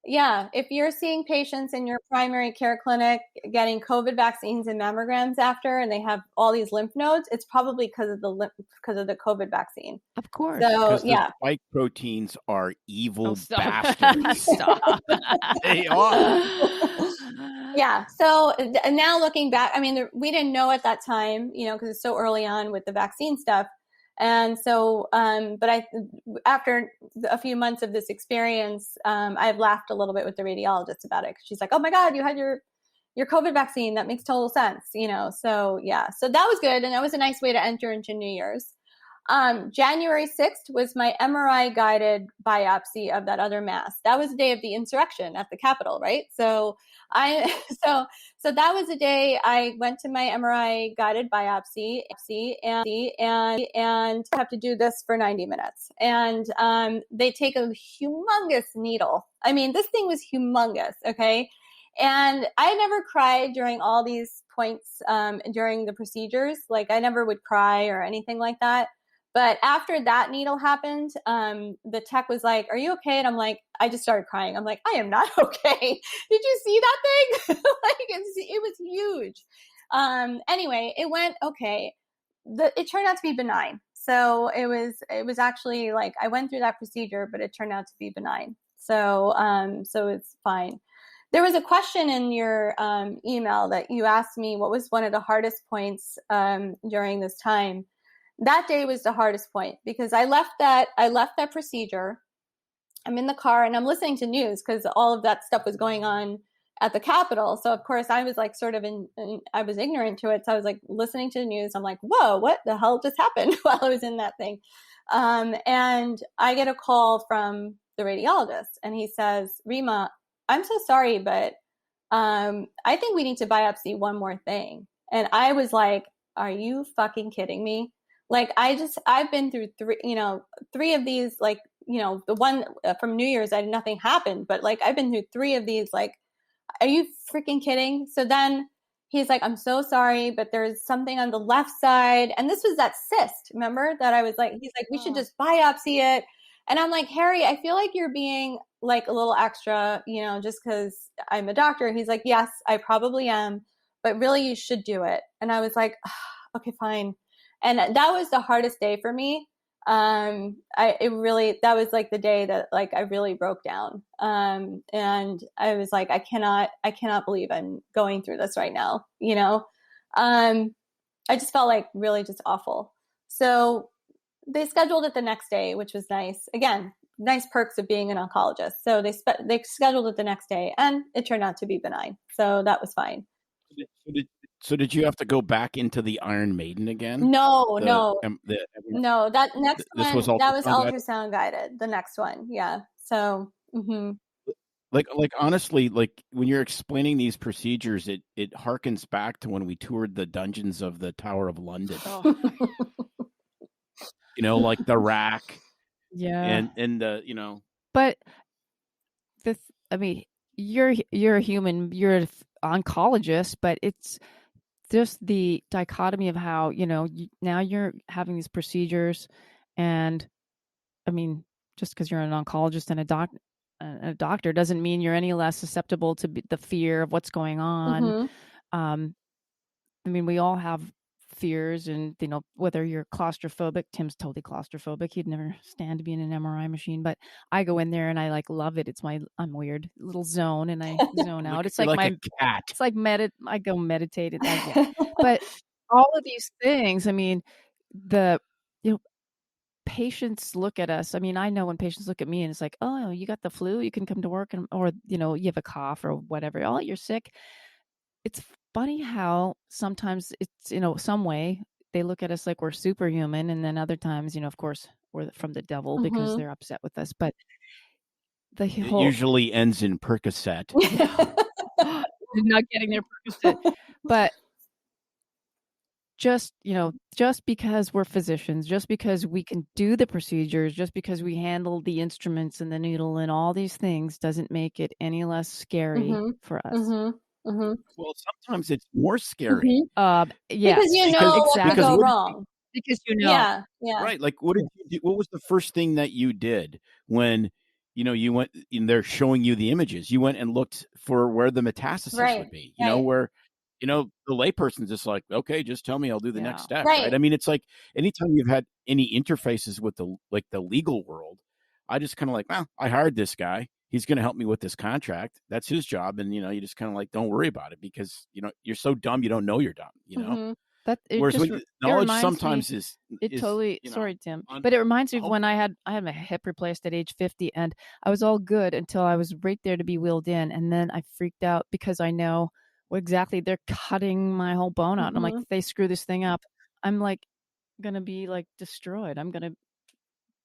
if you're seeing patients in your primary care clinic getting COVID vaccines and mammograms after, and they have all these lymph nodes, it's probably because of the COVID vaccine. Of course. So the spike proteins are evil bastards. Stop. They are. Yeah. So now looking back, I mean, we didn't know at that time, because it's so early on with the vaccine stuff. And so, but after a few months of this experience, I've laughed a little bit with the radiologist about it. 'Cause she's like, oh my God, you had your COVID vaccine. That makes total sense, So yeah, so that was good. And that was a nice way to enter into New Year's. January 6th was my MRI guided biopsy of that other mass. That was the day of the insurrection at the Capitol, right? So so that was the day I went to my MRI guided biopsy and have to do this for 90 minutes. And they take a humongous needle. I mean, this thing was humongous, okay? And I never cried during all these points during the procedures. Like I never would cry or anything like that. But after that needle happened, the tech was like, "Are you okay?" And I'm like, I just started crying. I'm like, I am not okay. Did you see that thing? Like it was huge. Anyway, it went okay. It turned out to be benign. So it was actually like I went through that procedure, but it turned out to be benign. So so it's fine. There was a question in your email that you asked me what was one of the hardest points during this time. That day was the hardest point because I left that procedure. I'm in the car and I'm listening to news because all of that stuff was going on at the Capitol. So of course I was like sort of I was ignorant to it. So I was like listening to the news. I'm like, whoa, what the hell just happened while I was in that thing? And I get a call from the radiologist and he says, "Reema, I'm so sorry, but I think we need to biopsy one more thing." And I was like, are you fucking kidding me? Like I've been through three of these, like, the one from New Year's, nothing happened, but like I've been through three of these, like, are you freaking kidding? So then he's like, "I'm so sorry, but there's something on the left side." And this was that cyst, remember that I was like, he's like, "We should just biopsy it." And I'm like, "Harry, I feel like you're being like a little extra, just because I'm a doctor." He's like, "Yes, I probably am, but really you should do it." And I was like, oh, okay, fine. And that was the hardest day for me. That was like the day that like I really broke down. And I was like, I cannot believe I'm going through this right now. I just felt like really just awful. So they scheduled it the next day, which was nice. Again, nice perks of being an oncologist. So they scheduled it the next day and it turned out to be benign. So that was fine. So did you have to go back into the Iron Maiden again? No. That next this one, was that was ultrasound ultrasound guided. The next one, yeah. So, like honestly, like when you're explaining these procedures, it harkens back to when we toured the dungeons of the Tower of London. Like the rack, Yeah. and the But this, I mean, you're a human, you're an oncologist, but it's just the dichotomy of how, now you're having these procedures, and I mean, just because you're an oncologist and a doctor doesn't mean you're any less susceptible to the fear of what's going on. I mean, we all have fears, and whether you're claustrophobic. Tim's totally claustrophobic. He'd never stand to be in an MRI machine, but I go in there and I like love it. It's I'm weird little zone, and I zone out. It's like a cat. It's like I go meditate. But all of these things, I mean, patients look at us. I mean, I know when patients look at me and it's like, "Oh, you got the flu, you can come to work," or you have a cough or whatever. "Oh, you're sick." It's funny how sometimes it's, some way they look at us like we're superhuman, and then other times, of course, we're from the devil because they're upset with us. But it usually ends in Percocet. Not getting their Percocet, but just because we're physicians, just because we can do the procedures, just because we handle the instruments and the needle and all these things doesn't make it any less scary for us. Well, sometimes it's more scary. Yes, because what could go wrong. Because yeah. Right. Like, what did you do? What was the first thing that you did when you went and they're showing you the images? You went and looked for where the metastasis would be. Where the layperson's just like, okay, just tell me, I'll do the next step. Right. I mean, it's like anytime you've had any interfaces with the legal world, I just kind of like, well, I hired this guy. He's going to help me with this contract. That's his job. And, you just kind of like, don't worry about it because, you're so dumb. You don't know you're dumb, Whereas with knowledge sometimes totally, sorry, Tim, but it reminds me of when I had my hip replaced at age 50 and I was all good until I was right there to be wheeled in. And then I freaked out because I know exactly they're cutting my whole bone out. And I'm like, if they screw this thing up, I'm like, going to be like destroyed. I'm going to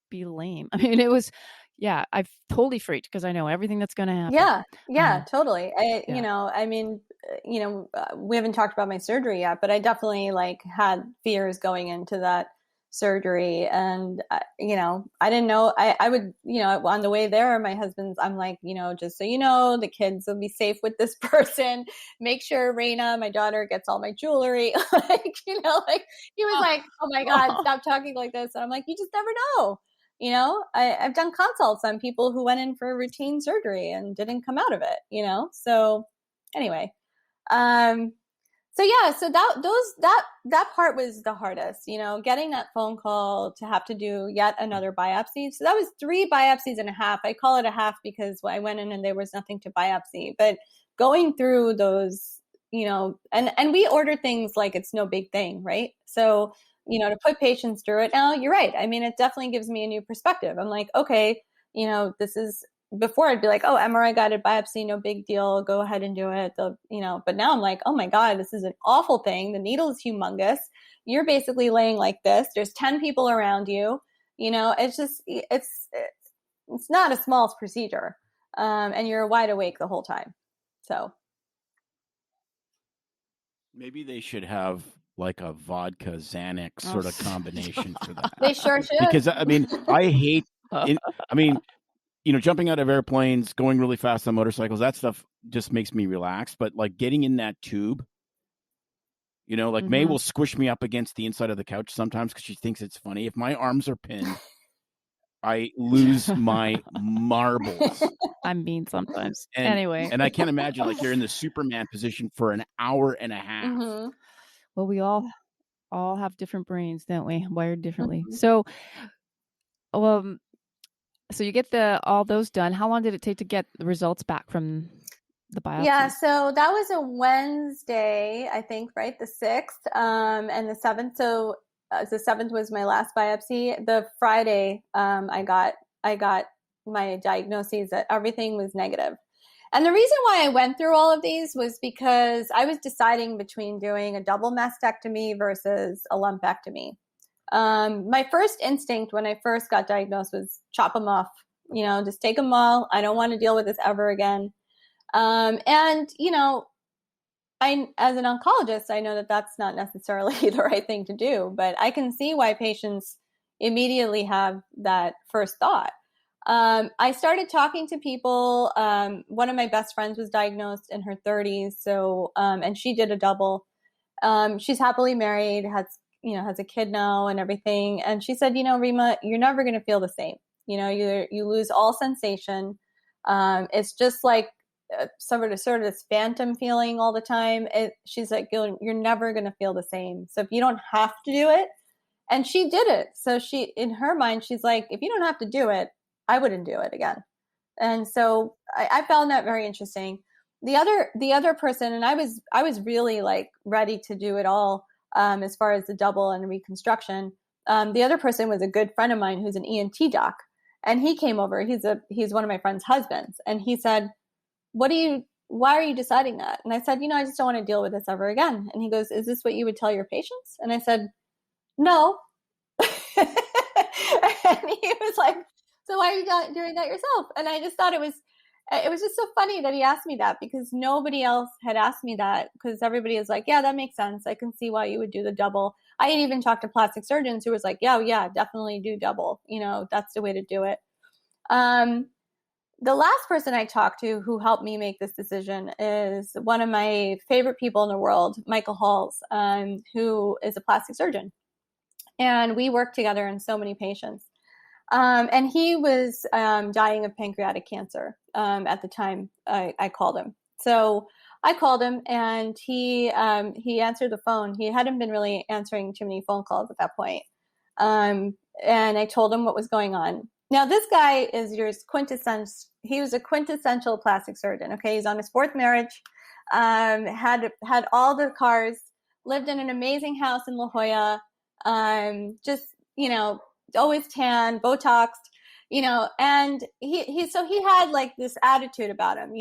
be lame. I mean, it was, yeah, I've totally freaked because I know everything that's going to happen. Yeah, totally. yeah. I mean, we haven't talked about my surgery yet, but I definitely like had fears going into that surgery. And, I didn't know I would, on the way there, my husband's, I'm like, just so you know, the kids will be safe with this person. Make sure Reena, my daughter, gets all my jewelry. Like, he was like, oh my God, stop talking like this. And I'm like, you just never know. I've done consults on people who went in for routine surgery and didn't come out of it, so anyway, so yeah, so that part was the hardest, getting that phone call to have to do yet another biopsy. So that was 3 biopsies and a half. I call it a half because I went in and there was nothing to biopsy, but going through those, and we order things like it's no big thing, right? So, to put patients through it. Now, you're right. I mean, it definitely gives me a new perspective. I'm like, okay, this is, before I'd be like, oh, MRI guided biopsy, no big deal. Go ahead and do it. But now I'm like, oh my God, this is an awful thing. The needle is humongous. You're basically laying like this. There's 10 people around you. It's just, it's not a small procedure. And you're wide awake the whole time. So. Maybe they should have like a vodka Xanax sort of combination for that. They sure should. Because I mean, I hate, jumping out of airplanes, going really fast on motorcycles, that stuff just makes me relax. But like getting in that tube, May will squish me up against the inside of the couch sometimes because she thinks it's funny. If my arms are pinned, I lose my marbles. I'm mean sometimes. Anyway. And I can't imagine like you're in the Superman position for an hour and a half. Mm-hmm. Well, we all have different brains, don't we? Wired differently. Mm-hmm. So, so you get all those done. How long did it take to get the results back from the biopsy? Yeah, so that was a Wednesday, I think, right? The 6th, and the 7th. So the 7th was my last biopsy. The Friday, I got my diagnoses that everything was negative. And the reason why I went through all of these was because I was deciding between doing a double mastectomy versus a lumpectomy. My first instinct when I first got diagnosed was chop them off, just take them all. I don't want to deal with this ever again. And, as an oncologist, I know that that's not necessarily the right thing to do, but I can see why patients immediately have that first thought. I started talking to people. One of my best friends was diagnosed in her 30s. So, and she did a double. She's happily married, has a kid now and everything. And she said, Reema, you're never going to feel the same. You lose all sensation. It's just like sort of this phantom feeling all the time. She's like, you're never going to feel the same. So if you don't have to do it, and she did it. So in her mind, she's like, if you don't have to do it, I wouldn't do it again. And so I found that very interesting. The other person, and I was really like ready to do it all as far as the double and reconstruction. The other person was a good friend of mine who's an ENT doc, and he came over. He's one of my friend's husbands, and he said, why are you deciding that? And I said, I just don't want to deal with this ever again. And he goes, is this what you would tell your patients? And I said, no. And he was like, so why are you not doing that yourself? And I just thought it was just so funny that he asked me that, because nobody else had asked me that, because everybody is like, yeah, that makes sense. I can see why you would do the double. I had even talked to plastic surgeons who was like, yeah, definitely do double. That's the way to do it. The last person I talked to who helped me make this decision is one of my favorite people in the world, Michael Halls, who is a plastic surgeon. And we worked together in so many patients. And he was dying of pancreatic cancer at the time I called him. So I called him, and he answered the phone. He hadn't been really answering too many phone calls at that point. And I told him what was going on. Now, this guy is he was a quintessential plastic surgeon. Okay. He's on his 4th marriage, had all the cars, lived in an amazing house in La Jolla, just, always tan, Botoxed, and he had like this attitude about him,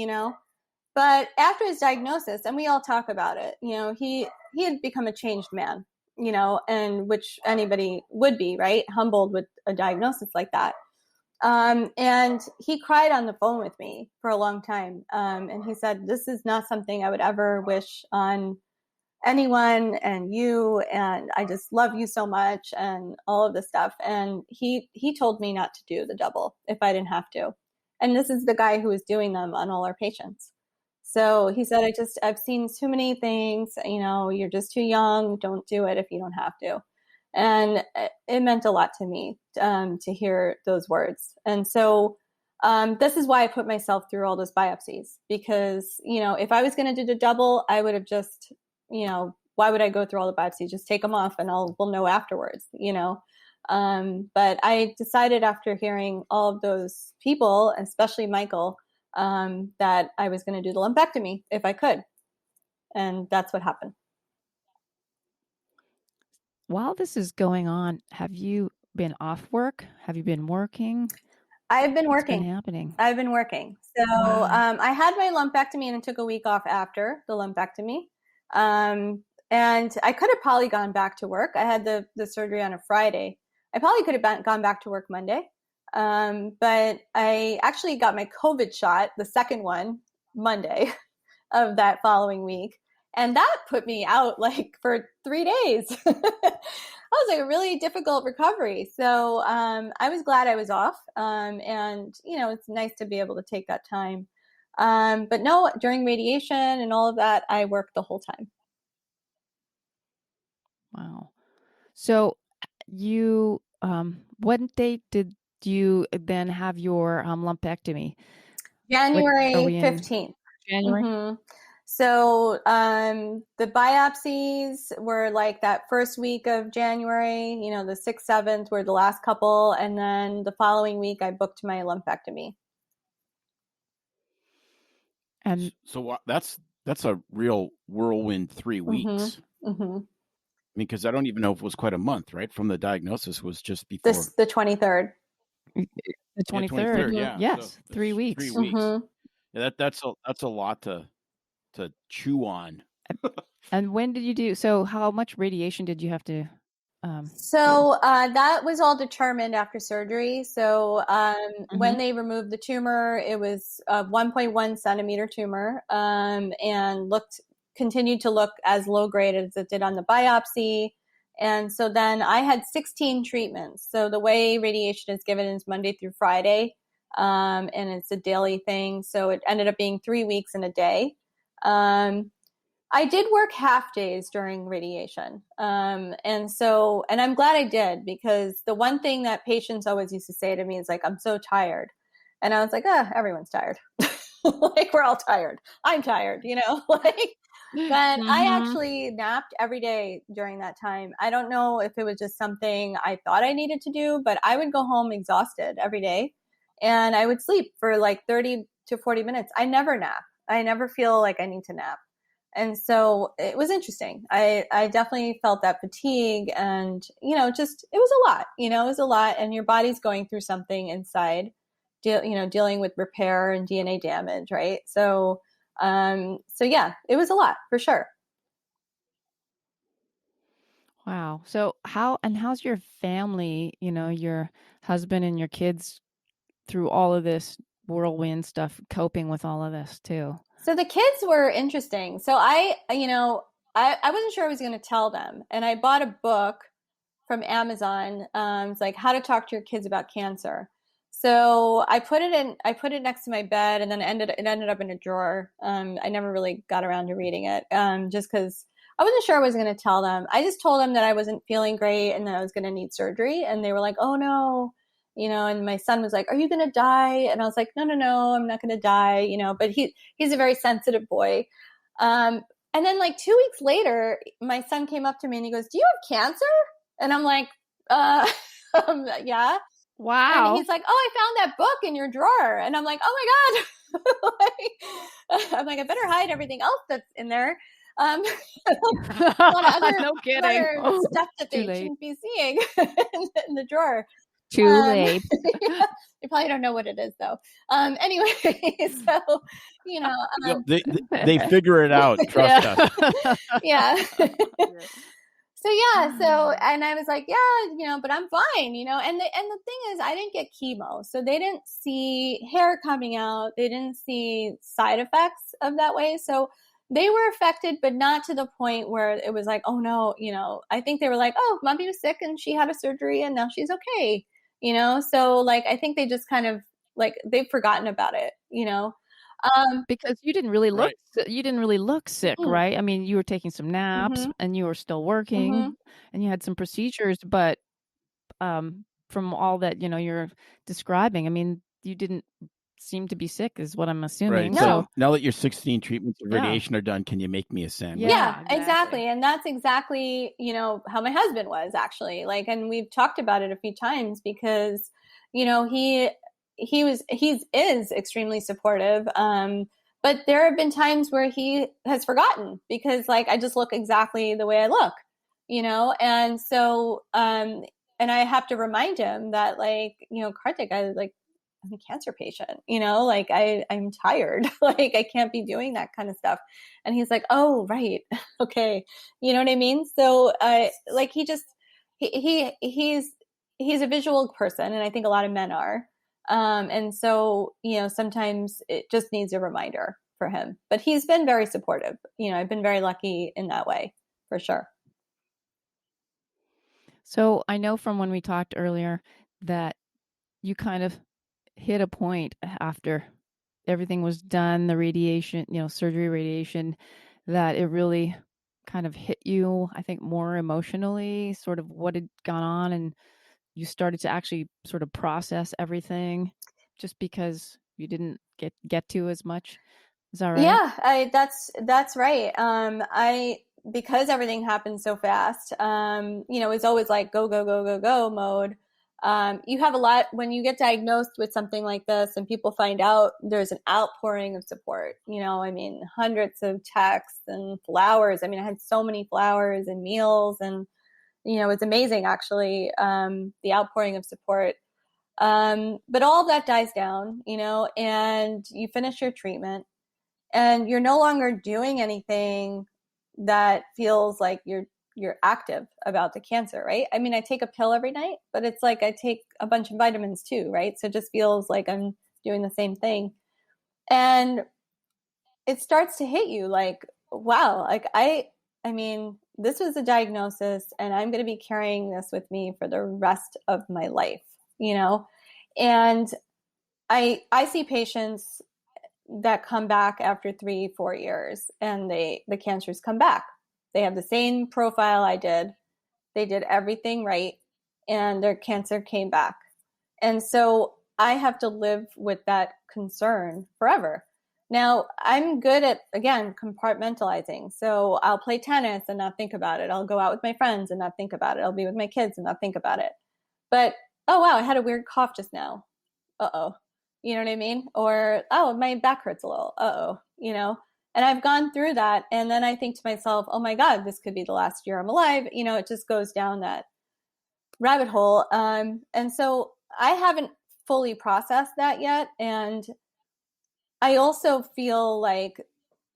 but after his diagnosis, and we all talk about it, he had become a changed man. and which anybody would be, right? Humbled with a diagnosis like that. And he cried on the phone with me for a long time. And he said, this is not something I would ever wish on anyone, and you, and I just love you so much, and all of this stuff. And he told me not to do the double if I didn't have to. And this is the guy who was doing them on all our patients. So he said, I've seen too many things, you're just too young. Don't do it if you don't have to. And it meant a lot to me to hear those words. And so this is why I put myself through all those biopsies, because, if I was going to do the double, I would have just, why would I go through all the biopsies? Just take them off and we'll know afterwards, But I decided after hearing all of those people, especially Michael, that I was going to do the lumpectomy if I could. And that's what happened. While this is going on, have you been off work? Have you been working? I've been working. What's been happening? I've been working. So Wow. I had my lumpectomy and I took a week off after the lumpectomy. And I could have probably gone back to work. I had the surgery on a Friday. I probably could have gone back to work Monday. But I actually got my COVID shot, the second one, Monday of that following week. And that put me out like for 3 days. That was like a really difficult recovery. So I was glad I was off. And, it's nice to be able to take that time. But no, during radiation and all of that, I worked the whole time. Wow. So you, what date did you then have your lumpectomy? January 15th. January? Mm-hmm. So the biopsies were like that first week of January, the 6th, 7th were the last couple. And then the following week, I booked my lumpectomy. And so that's a real whirlwind 3 weeks. Mm-hmm. Because I don't even know if it was quite a month, right? From the diagnosis was just before the 23rd. The 23rd. Yeah. Yes. So 3 weeks. 3 weeks. Mm-hmm. Yeah, that's a lot to chew on. And when did you do? So how much radiation did you have to? So that was all determined after surgery. So when they removed the tumor, it was a 1.1 centimeter tumor, and continued to look as low grade as it did on the biopsy. And so then I had 16 treatments. So the way radiation is given is Monday through Friday, and it's a daily thing. So it ended up being 3 weeks and a day. I did work half days during radiation. And I'm glad I did, because the one thing that patients always used to say to me is like, I'm so tired. And I was like, everyone's tired. Like, we're all tired. I'm tired, but I actually napped every day during that time. I don't know if it was just something I thought I needed to do, but I would go home exhausted every day and I would sleep for like 30 to 40 minutes. I never nap. I never feel like I need to nap. And so it was interesting. I definitely felt that fatigue and, it was a lot, it was a lot, and your body's going through something inside, dealing with repair and DNA damage. Right. So yeah, it was a lot for sure. Wow. So how's your family, your husband and your kids through all of this whirlwind stuff, coping with all of this too? So the kids were interesting. So I wasn't sure I was going to tell them. And I bought a book from Amazon. It's like How to Talk to Your Kids About Cancer. So I put it next to my bed, and then it ended up in a drawer. I never really got around to reading it, just because I wasn't sure I was going to tell them. I just told them that I wasn't feeling great and that I was going to need surgery. And they were like, oh no. And my son was like, are you going to die? And I was like, no, I'm not going to die, but he's a very sensitive boy. And then like 2 weeks later, my son came up to me and he goes, do you have cancer? And I'm like, yeah. Wow. And he's like, oh, I found that book in your drawer. And I'm like, oh my God. I'm like, I better hide everything else that's in there. A lot of other, no kidding. Other stuff that they shouldn't be seeing in the drawer. Too late. Yeah, you probably don't know what it is though. Anyway, so they figure it out. Trust us. Yeah. So yeah, and I was like, yeah, but I'm fine, and the thing is, I didn't get chemo, so they didn't see hair coming out, they didn't see side effects of that way, so they were affected, but not to the point where it was like, oh no, I think they were like, oh, mommy was sick and she had a surgery and now she's okay, so like, I think they just kind of like, they've forgotten about it, Because you didn't really look Right. you didn't really look sick, mm-hmm, right? I mean, you were taking some naps mm-hmm, and you were still mm-hmm. working and you had some procedures, but from all that, you're describing, I mean, you didn't seem to be sick is what I'm Right. assuming. It's like, No. So, now that your 16 treatments of yeah. radiation are done, can you make me a sandwich? Yeah, Yeah, exactly. exactly. And that's exactly, how my husband was actually. Like, and we've talked about it a few times because, he is extremely supportive. But there have been times where he has forgotten because like I just look exactly the way I look, and so and I have to remind him that like, Karthik, I'm a cancer patient, like I'm tired. Like I can't be doing that kind of stuff. And he's like, oh, right. Okay. You know what I mean? So, like he's a visual person. And I think a lot of men are. And so, sometimes it just needs a reminder for him, but he's been very supportive. I've been very lucky in that way for sure. So, I know from when we talked earlier that you kind of hit a point after everything was done, the radiation, surgery radiation, that it really kind of hit you, I think, more emotionally, sort of what had gone on, and you started to actually sort of process everything just because you didn't get to as much. Is that right? Yeah, that's right. Because everything happened so fast, it's always like go, go, go, go, go mode. You have a lot when you get diagnosed with something like this and people find out, there's an outpouring of support. I mean, hundreds of texts and flowers. I mean, I had so many flowers and meals and, it's amazing actually, the outpouring of support. But all of that dies down, and you finish your treatment and you're no longer doing anything that feels like you're active about the cancer, right? I mean, I take a pill every night, but it's like I take a bunch of vitamins too, right? So it just feels like I'm doing the same thing. And it starts to hit you like, wow, like I mean, this was a diagnosis and I'm going to be carrying this with me for the rest of my life, And I see patients that come back after 3-4 years and the cancers come back. They have the same profile I did. They did everything right and their cancer came back. And so I have to live with that concern forever. Now, I'm good at, again, compartmentalizing. So I'll play tennis and not think about it. I'll go out with my friends and not think about it. I'll be with my kids and not think about it. But, oh, wow, I had a weird cough just now. Uh-oh. You know what I mean? Or, oh, my back hurts a little. Uh-oh. And I've gone through that. And then I think to myself, oh my God, this could be the last year I'm alive. It just goes down that rabbit hole. And so I haven't fully processed that yet. And I also feel like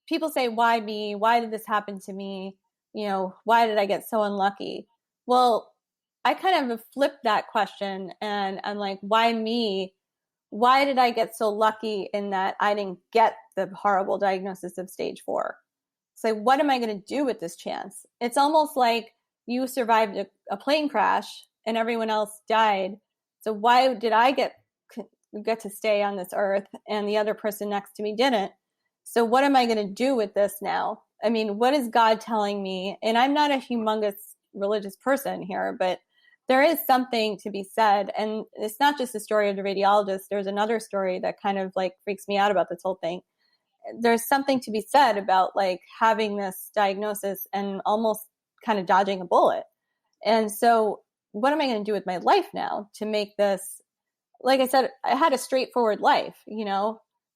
people say, why me? Why did this happen to me? Why did I get so unlucky? Well, I kind of flipped that question and I'm like, why me? Why did I get so lucky in that I didn't get the horrible diagnosis of stage 4? So what am I going to do with this chance? It's almost like you survived a plane crash and everyone else died. So why did I get to stay on this earth and the other person next to me didn't? So what am I going to do with this now? I mean, what is God telling me? And I'm not a humongous religious person here, but there is something to be said. And it's not just the story of the radiologist. There's another story that kind of like freaks me out about this whole thing. There's something to be said about like having this diagnosis and almost kind of dodging a bullet. And so what am I going to do with my life now to make this, like I said, I had a straightforward life,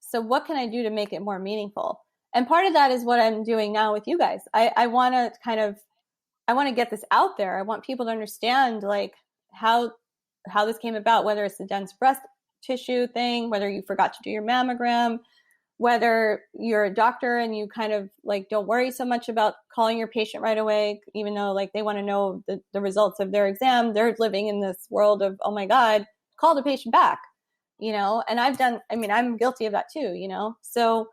so what can I do to make it more meaningful? And part of that is what I'm doing now with you guys. I want to get this out there. I want people to understand like how this came about, whether it's the dense breast tissue thing, whether you forgot to do your mammogram, whether you're a doctor and you kind of like don't worry so much about calling your patient right away, even though like they want to know the results of their exam, they're living in this world of, oh my God, call the patient back, and I'm guilty of that too, so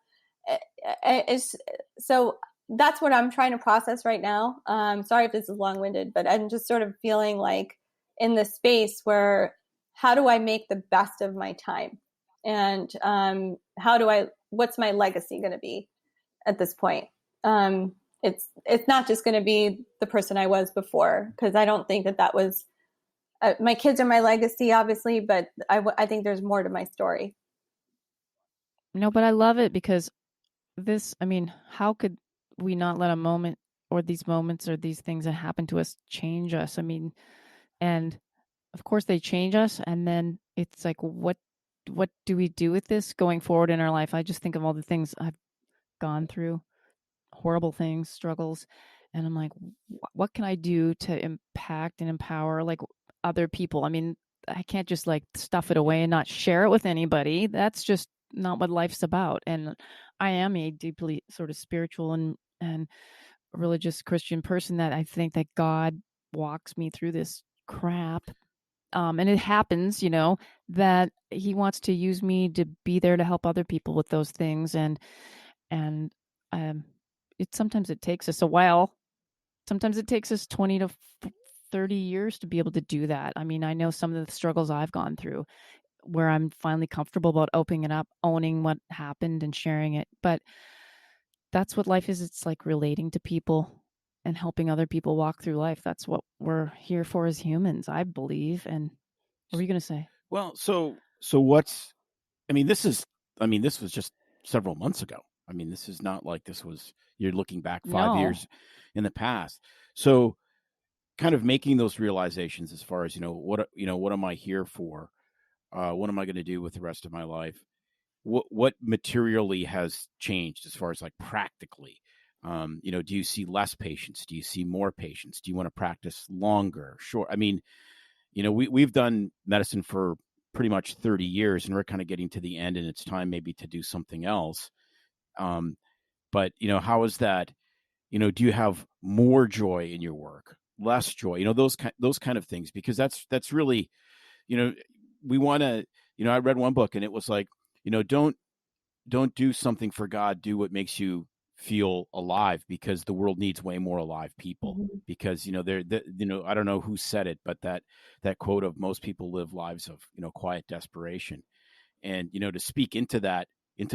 so that's what I'm trying to process right now. Sorry if this is long-winded, but I'm just sort of feeling like in this space where how do I make the best of my time? And what's my legacy going to be at this point? It's not just going to be the person I was before, because I don't think that was, my kids are my legacy, obviously, but I think there's more to my story. No, but I love it because how could we not let a moment or these moments or these things that happen to us change us? And of course they change us. And then it's like, what do we do with this going forward in our life? I just think of all the things I've gone through, horrible things, struggles. And I'm like, what can I do to impact and empower like other people? I mean, I can't just like stuff it away and not share it with anybody. That's just not what life's about. And I am a deeply sort of spiritual and religious Christian person, that I think that God walks me through this crap. And it happens, that he wants to use me to be there to help other people with those things. And sometimes it takes us a while. Sometimes it takes us 20 to 30 years to be able to do that. I mean, I know some of the struggles I've gone through where I'm finally comfortable about opening it up, owning what happened and sharing it. But that's what life is. It's like relating to people and helping other people walk through life. That's what we're here for as humans, I believe. And what were you going to say? Well, so this was just several months ago. I mean, this is not like you're looking back 5 years in the past. So kind of making those realizations as far as, what am I here for? What am I going to do with the rest of my life? What materially has changed as far as like practically? Do you see less patients? Do you see more patients? Do you want to practice longer? Sure. I mean, we've done medicine for pretty much 30 years and we're kind of getting to the end and it's time maybe to do something else. But, how is that, do you have more joy in your work, less joy, those kind of things, because that's really, we want to, I read one book and it was like, don't do something for God, do what makes you feel alive, because the world needs way more alive people. Mm-hmm. Because I don't know who said it, but that quote of most people live lives of quiet desperation, and to speak into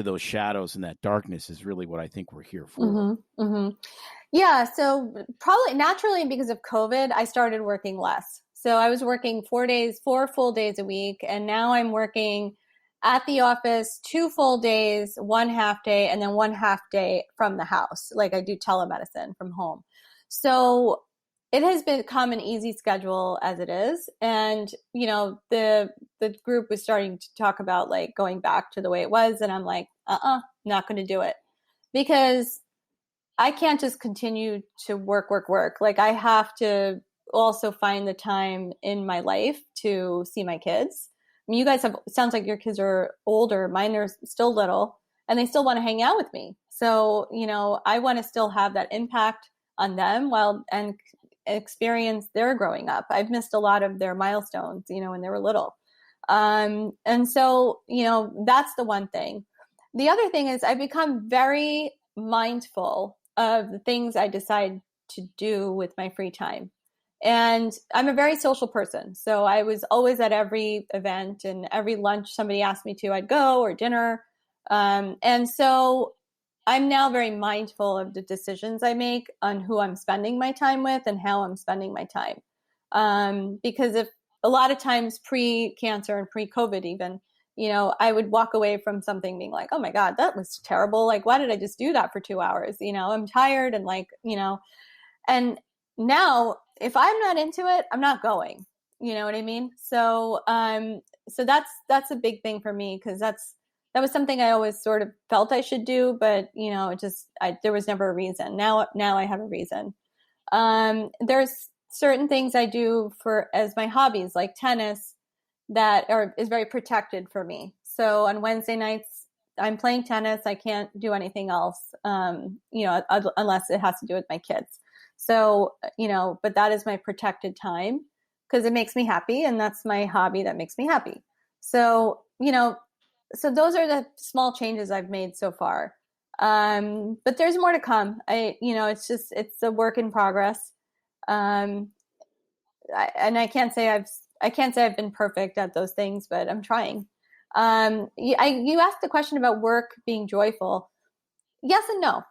those shadows and that darkness is really what I think we're here for. Mm-hmm. Mm-hmm. Yeah, so probably naturally because of COVID, I started working less. So I was working 4 full days a week, and now I'm working at the office 2 full days, 1 half day, and then 1 half day from the house. Like I do telemedicine from home. So it has become an easy schedule as it is. And, the group was starting to talk about like going back to the way it was. And I'm like, not going to do it, because I can't just continue to work. Like I have to also find the time in my life to see my kids. I mean, you guys sounds like your kids are older. Mine are still little and they still want to hang out with me. So, I want to still have that impact on them and experience their growing up. I've missed a lot of their milestones, when they were little. And so, that's the one thing. The other thing is I've become very mindful of the things I decide to do with my free time. And I'm a very social person. So I was always at every event and every lunch somebody asked me to, I'd go, or dinner. And so I'm now very mindful of the decisions I make on who I'm spending my time with and how I'm spending my time. Because if a lot of times pre-cancer and pre-COVID even, I would walk away from something being like, oh my God, that was terrible. Like, why did I just do that for 2 hours? I'm tired and and now if I'm not into it, I'm not going, you know what I mean? So, so that's a big thing for me, because that was something I always sort of felt I should do, but there was never a reason. Now I have a reason. There's certain things I do as my hobbies, like tennis, that is very protected for me. So on Wednesday nights, I'm playing tennis. I can't do anything else, unless it has to do with my kids. So, but that is my protected time because it makes me happy, and that's my hobby that makes me happy. So, so those are the small changes I've made so far. But there's more to come. It's a work in progress. And I can't say I've been perfect at those things, but I'm trying. You asked the question about work being joyful. Yes and no.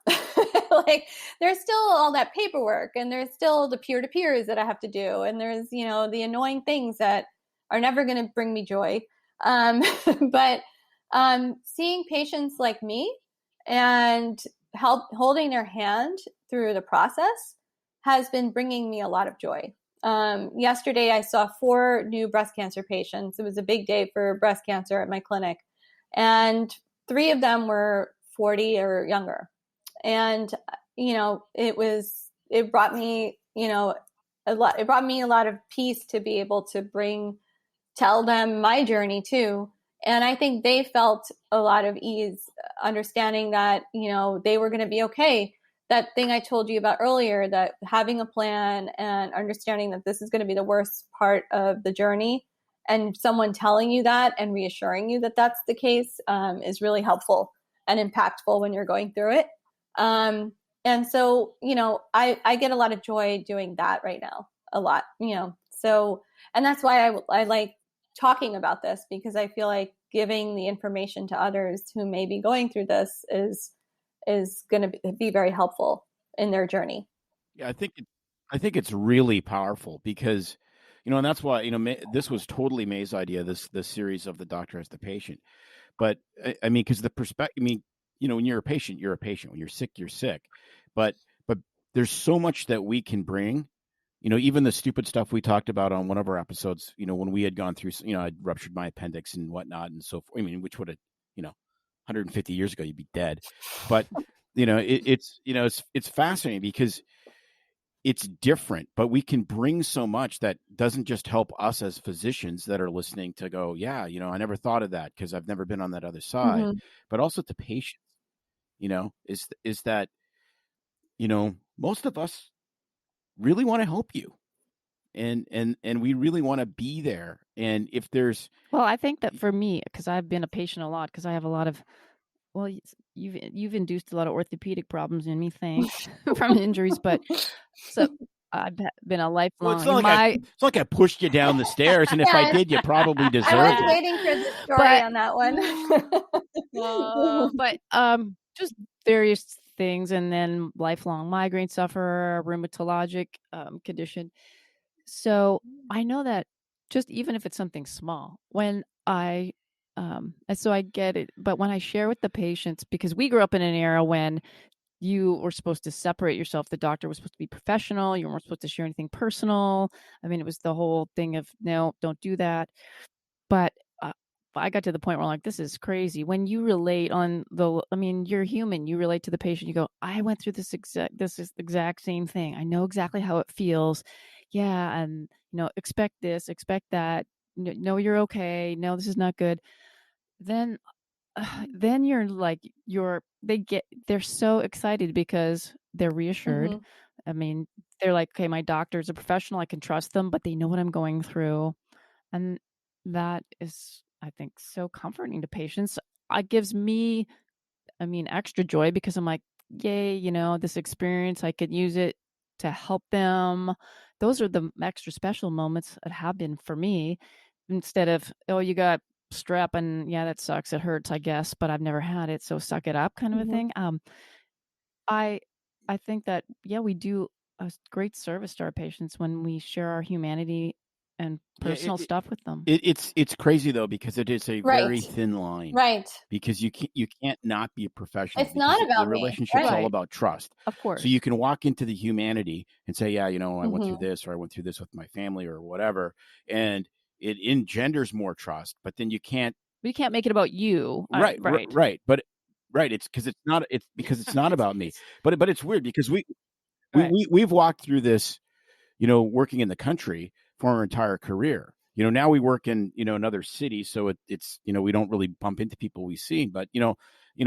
Like, there's still all that paperwork, and there's still the peer-to-peers that I have to do, and there's the annoying things that are never going to bring me joy. But seeing patients like me and holding their hand through the process has been bringing me a lot of joy. Yesterday, I saw 4 new breast cancer patients. It was a big day for breast cancer at my clinic, and 3 of them were 40 or younger. And, it brought me, it brought me a lot of peace to be able to tell them my journey too. And I think they felt a lot of ease understanding that, they were going to be okay. That thing I told you about earlier, that having a plan and understanding that this is going to be the worst part of the journey, and someone telling you that and reassuring you that that's the case, is really helpful and impactful when you're going through it. And so, I get a lot of joy doing that right now, a lot, so, and that's why I like talking about this, because I feel like giving the information to others who may be going through this is going to be very helpful in their journey. Yeah, I think it's really powerful because, and that's why, this was totally May's idea, this series of the doctor as the patient. But I mean, because the perspective, when you're a patient, you're a patient. When you're sick, you're sick. But there's so much that we can bring. Even the stupid stuff we talked about on one of our episodes, when we had gone through, I'd ruptured my appendix and whatnot and so forth. I mean, which would have, 150 years ago, you'd be dead. But, it's fascinating because it's different, but we can bring so much that doesn't just help us as physicians that are listening to go, yeah, I never thought of that because I've never been on that other side, but also to patients, is that, most of us really want to help you. And we really want to be there. And if there's, well, I think that for me, because I've been a patient a lot, because I have a lot of, well, you've induced a lot of orthopedic problems in me, thanks, from injuries. But so I've been a lifelong. It's not like I pushed you down the stairs, and if I did, you probably deserved it. I was waiting for the story on that one. But just various things, and then lifelong migraine sufferer, rheumatologic condition. So I know that just even if it's something small, when and so I get it. But when I share with the patients, because we grew up in an era when you were supposed to separate yourself, the doctor was supposed to be professional. You weren't supposed to share anything personal. I mean, it was the whole thing of, no, don't do that. But I got to the point where I'm like, this is crazy. When you relate you're human. You relate to the patient. You go, I went through this exact same thing. I know exactly how it feels. Yeah. And, expect this, expect that. No, you're okay. No, this is not good. Then you're like, they're so excited because they're reassured. I mean, they're like, okay, my doctor's a professional. I can trust them, but they know what I'm going through. And that is, I think, so comforting to patients. It gives me, extra joy because I'm like, yay, this experience, I could use it to help them. Those are the extra special moments that have been for me, instead of, oh, you got strep and yeah, that sucks. It hurts, I guess, but I've never had it, so suck it up kind of a thing. I think that, yeah, we do a great service to our patients when we share our humanity and personal stuff with them. It's crazy though, because it is a very thin line, right? Because you can't not be a professional. It's not about the relationship's all about trust, of course. So you can walk into the humanity and say, yeah, I went through this, or I went through this with my family, or whatever, and it engenders more trust. But then you can't make it about you, right? But it's because it's not about me. But it's weird because we've walked through this, working in the country for our entire career, now we work in, another city. So it's, we don't really bump into people we see, but,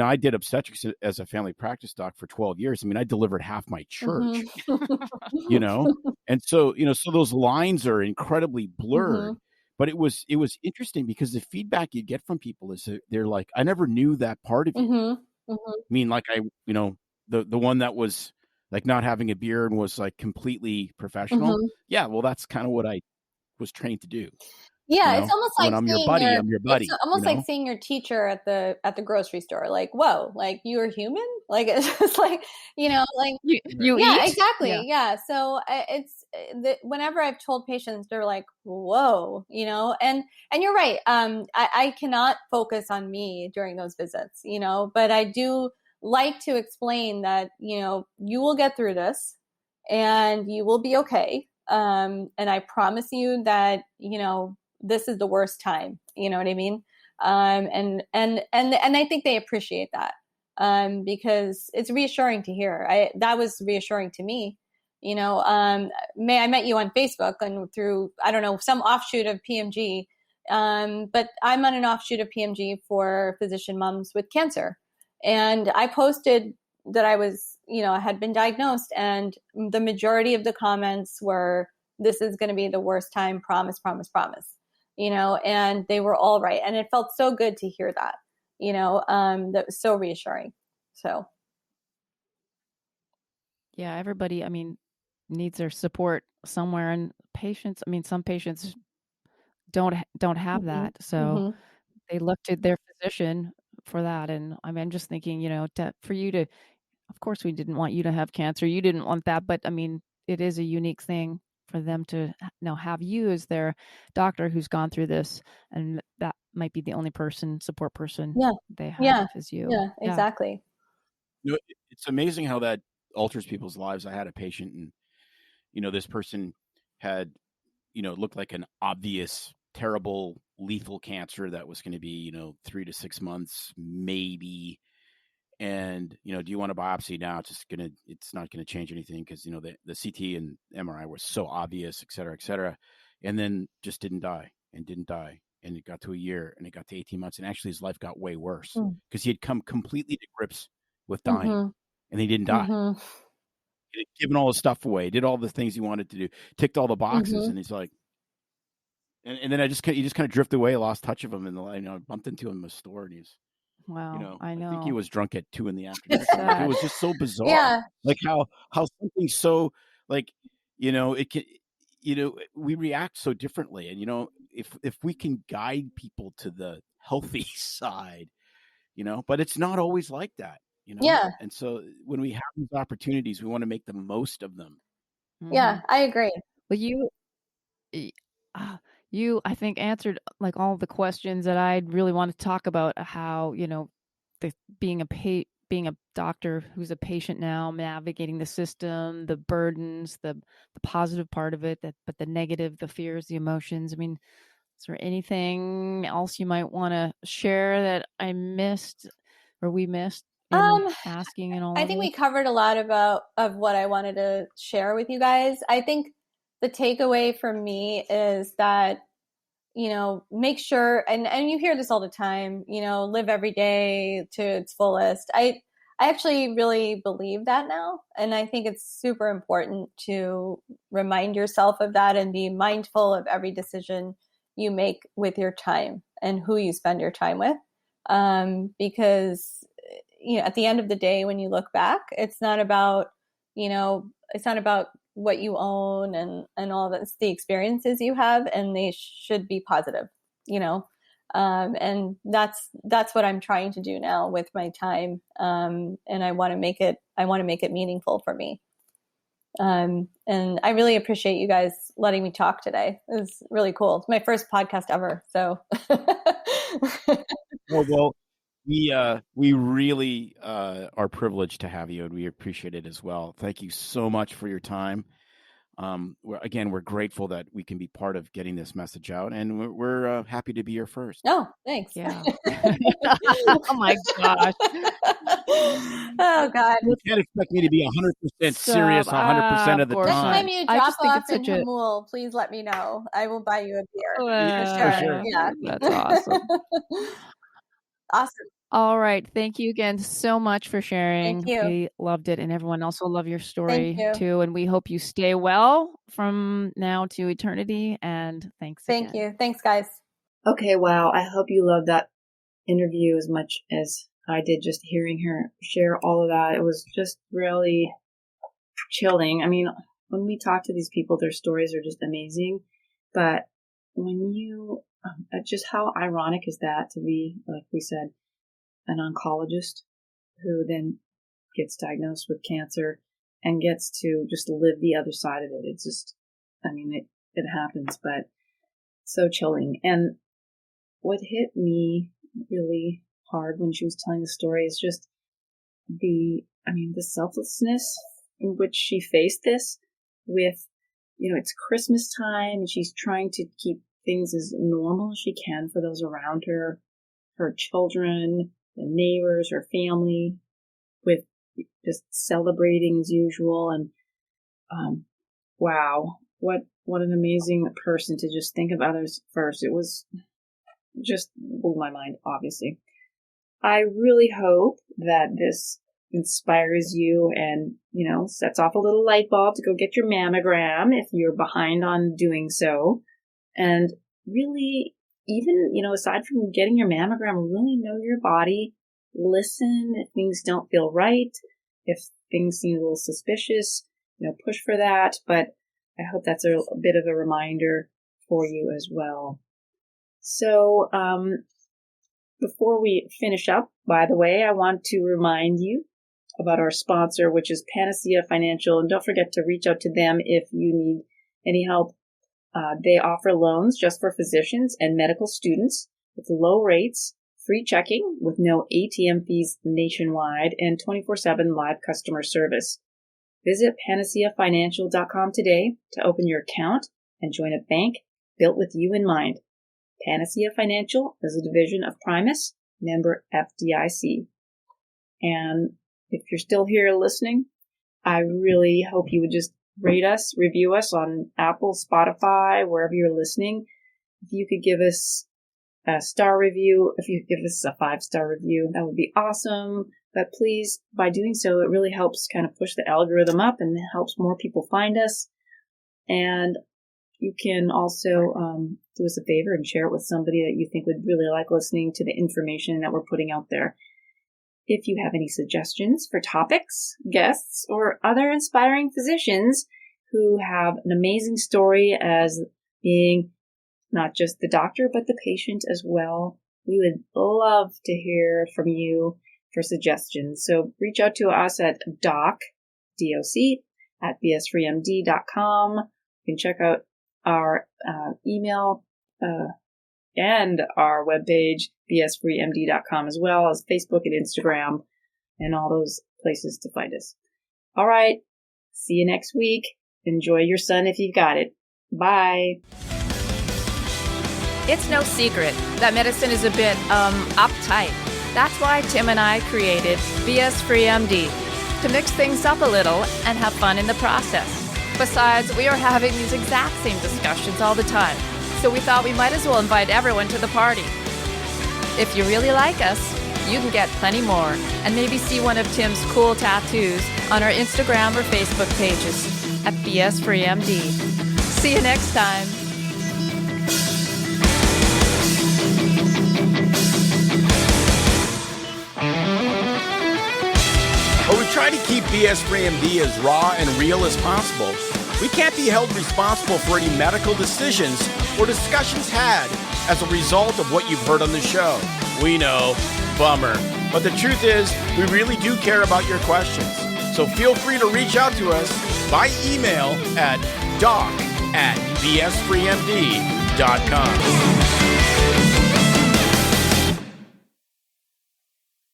I did obstetrics as a family practice doc for 12 years. I mean, I delivered half my church, and so, so those lines are incredibly blurred. But it was interesting because the feedback you get from people is that they're like, I never knew that part of you. I mean, like the one that was like not having a beard and was like completely professional. Yeah, well, that's kind of what I was trained to do. Yeah, it's almost so like when I'm your seeing buddy, I'm your buddy. It's almost like seeing your teacher at the grocery store. Like, whoa, like you're human. Like it's just like like you yeah, eat? exactly. Yeah. So it's whenever I've told patients, they're like, whoa, and you're right. I cannot focus on me during those visits, but I do like to explain that you will get through this, and you will be okay. And I promise you that this is the worst time. You know what I mean? And I think they appreciate that, because it's reassuring to hear. That was reassuring to me. I met you on Facebook and through, I don't know, some offshoot of PMG. But I'm on an offshoot of PMG for physician moms with cancer. And I posted that I was, I had been diagnosed, and the majority of the comments were, this is going to be the worst time, promise, promise, promise. And they were all right. And it felt so good to hear that, that was so reassuring. So. Yeah, everybody, I mean, needs their support somewhere, and patients, I mean, some patients don't have that. So they look to their physician for that. And I mean, I'm just thinking, for you to, of course, we didn't want you to have cancer. You didn't want that, but I mean, it is a unique thing for them to now have you as their doctor who's gone through this, and that might be the only support person they have is you. Yeah, exactly. It's amazing how that alters people's lives. I had a patient, and this person had looked like an obvious, terrible, lethal cancer that was going to be 3 to 6 months maybe. And do you want a biopsy now? It's not gonna change anything because the CT and MRI were so obvious, et cetera, and then just didn't die, and it got to a year, and it got to 18 months, and actually his life got way worse because he had come completely to grips with dying, and he didn't die. He had given all his stuff away, did all the things he wanted to do, ticked all the boxes, and he's like, and then he just kind of drifted away, lost touch of him, and I bumped into him in the store, and he's. Wow, I know. I think he was drunk at 2 p.m. It was just so bizarre. Yeah. Like how something so like, it can, we react so differently. And, if we can guide people to the healthy side, but it's not always like that, Yeah. And so when we have these opportunities, we want to make the most of them. Yeah, I agree. Well, you, I think, answered like all the questions that I really want to talk about. How being a doctor who's a patient now, navigating the system, the burdens, the positive part of it, but the negative, the fears, the emotions. I mean, is there anything else you might want to share that I missed or we missed in asking and all? I think we covered a lot of what I wanted to share with you guys. I think the takeaway from me is that, make sure, and you hear this all the time, live every day to its fullest. I actually really believe that now. And I think it's super important to remind yourself of that and be mindful of every decision you make with your time and who you spend your time with. Because, at the end of the day, when you look back, it's not about what you own and all that's the experiences you have, and they should be positive, and that's what I'm trying to do now with my time. And I want to make it meaningful for me. And I really appreciate you guys letting me talk today. It was really cool. It's my first podcast ever. So. Well, we really are privileged to have you, and we appreciate it as well. Thank you so much for your time. We're grateful that we can be part of getting this message out, and we're happy to be here first. Oh, thanks. Yeah. Oh my gosh. Oh God. You can't expect me to be 100% serious 100% of the course Next not. time you I drop just think off it's in such a Hamul, please let me know. I will buy you a beer. Well, sure. Yeah. That's awesome. Awesome. All right. Thank you again so much for sharing. Thank you. We loved it, and everyone else will love your story you. too. And we hope you stay well from now to eternity. And thanks Thank again. you. Thanks, guys. Okay, wow. I hope you loved that interview as much as I did just hearing her share all of that. It was just really chilling. I mean, when we talk to these people, their stories are just amazing. But when you, just how ironic is that to be, like we said, an oncologist who then gets diagnosed with cancer and gets to just live the other side of it. It's just, I mean, it happens, but so chilling. And what hit me really hard when she was telling the story is just the selflessness in which she faced this with, it's Christmas time and she's trying to keep things as normal as she can for those around her, her children, the neighbors, her family, with just celebrating as usual. And wow, what an amazing person to just think of others first. It was just blew my mind, obviously. I really hope that this inspires you and, sets off a little light bulb to go get your mammogram if you're behind on doing so. And really, even, aside from getting your mammogram, really know your body. Listen if things don't feel right, if things seem a little suspicious, push for that. But I hope that's a bit of a reminder for you as well. So, before we finish up, by the way, I want to remind you about our sponsor, which is Panacea Financial. And don't forget to reach out to them if you need any help. They offer loans just for physicians and medical students with low rates, free checking with no ATM fees nationwide, and 24/7 live customer service. Visit panaceafinancial.com today to open your account and join a bank built with you in mind. Panacea Financial is a division of Primus, member FDIC. And if you're still here listening, I really hope you would just rate us, review us on Apple, Spotify, wherever you're listening. If you could give us a star review, if you could give us a 5-star review, that would be awesome. But please, by doing so, it really helps kind of push the algorithm up and it helps more people find us. And you can also do us a favor and share it with somebody that you think would really like listening to the information that we're putting out there. If you have any suggestions for topics, guests, or other inspiring physicians who have an amazing story as being not just the doctor, but the patient as well, we would love to hear from you for suggestions. So reach out to us at doc, at bsfreemd.com. You can check out our email and our webpage, bsfreemd.com, as well as Facebook and Instagram and all those places to find us. All right. See you next week. Enjoy your sun if you've got it. Bye. It's no secret that medicine is a bit, uptight. That's why Tim and I created BS Free MD, to mix things up a little and have fun in the process. Besides, we are having these exact same discussions all the time, so we thought we might as well invite everyone to the party. If you really like us, you can get plenty more and maybe see one of Tim's cool tattoos on our Instagram or Facebook pages at BS Free MD. See you next time. While we try to keep BS Free MD as raw and real as possible, we can't be held responsible for any medical decisions or discussions had as a result of what you've heard on the show. We know, bummer. But the truth is, we really do care about your questions. So feel free to reach out to us by email at doc@bsfreemd.com.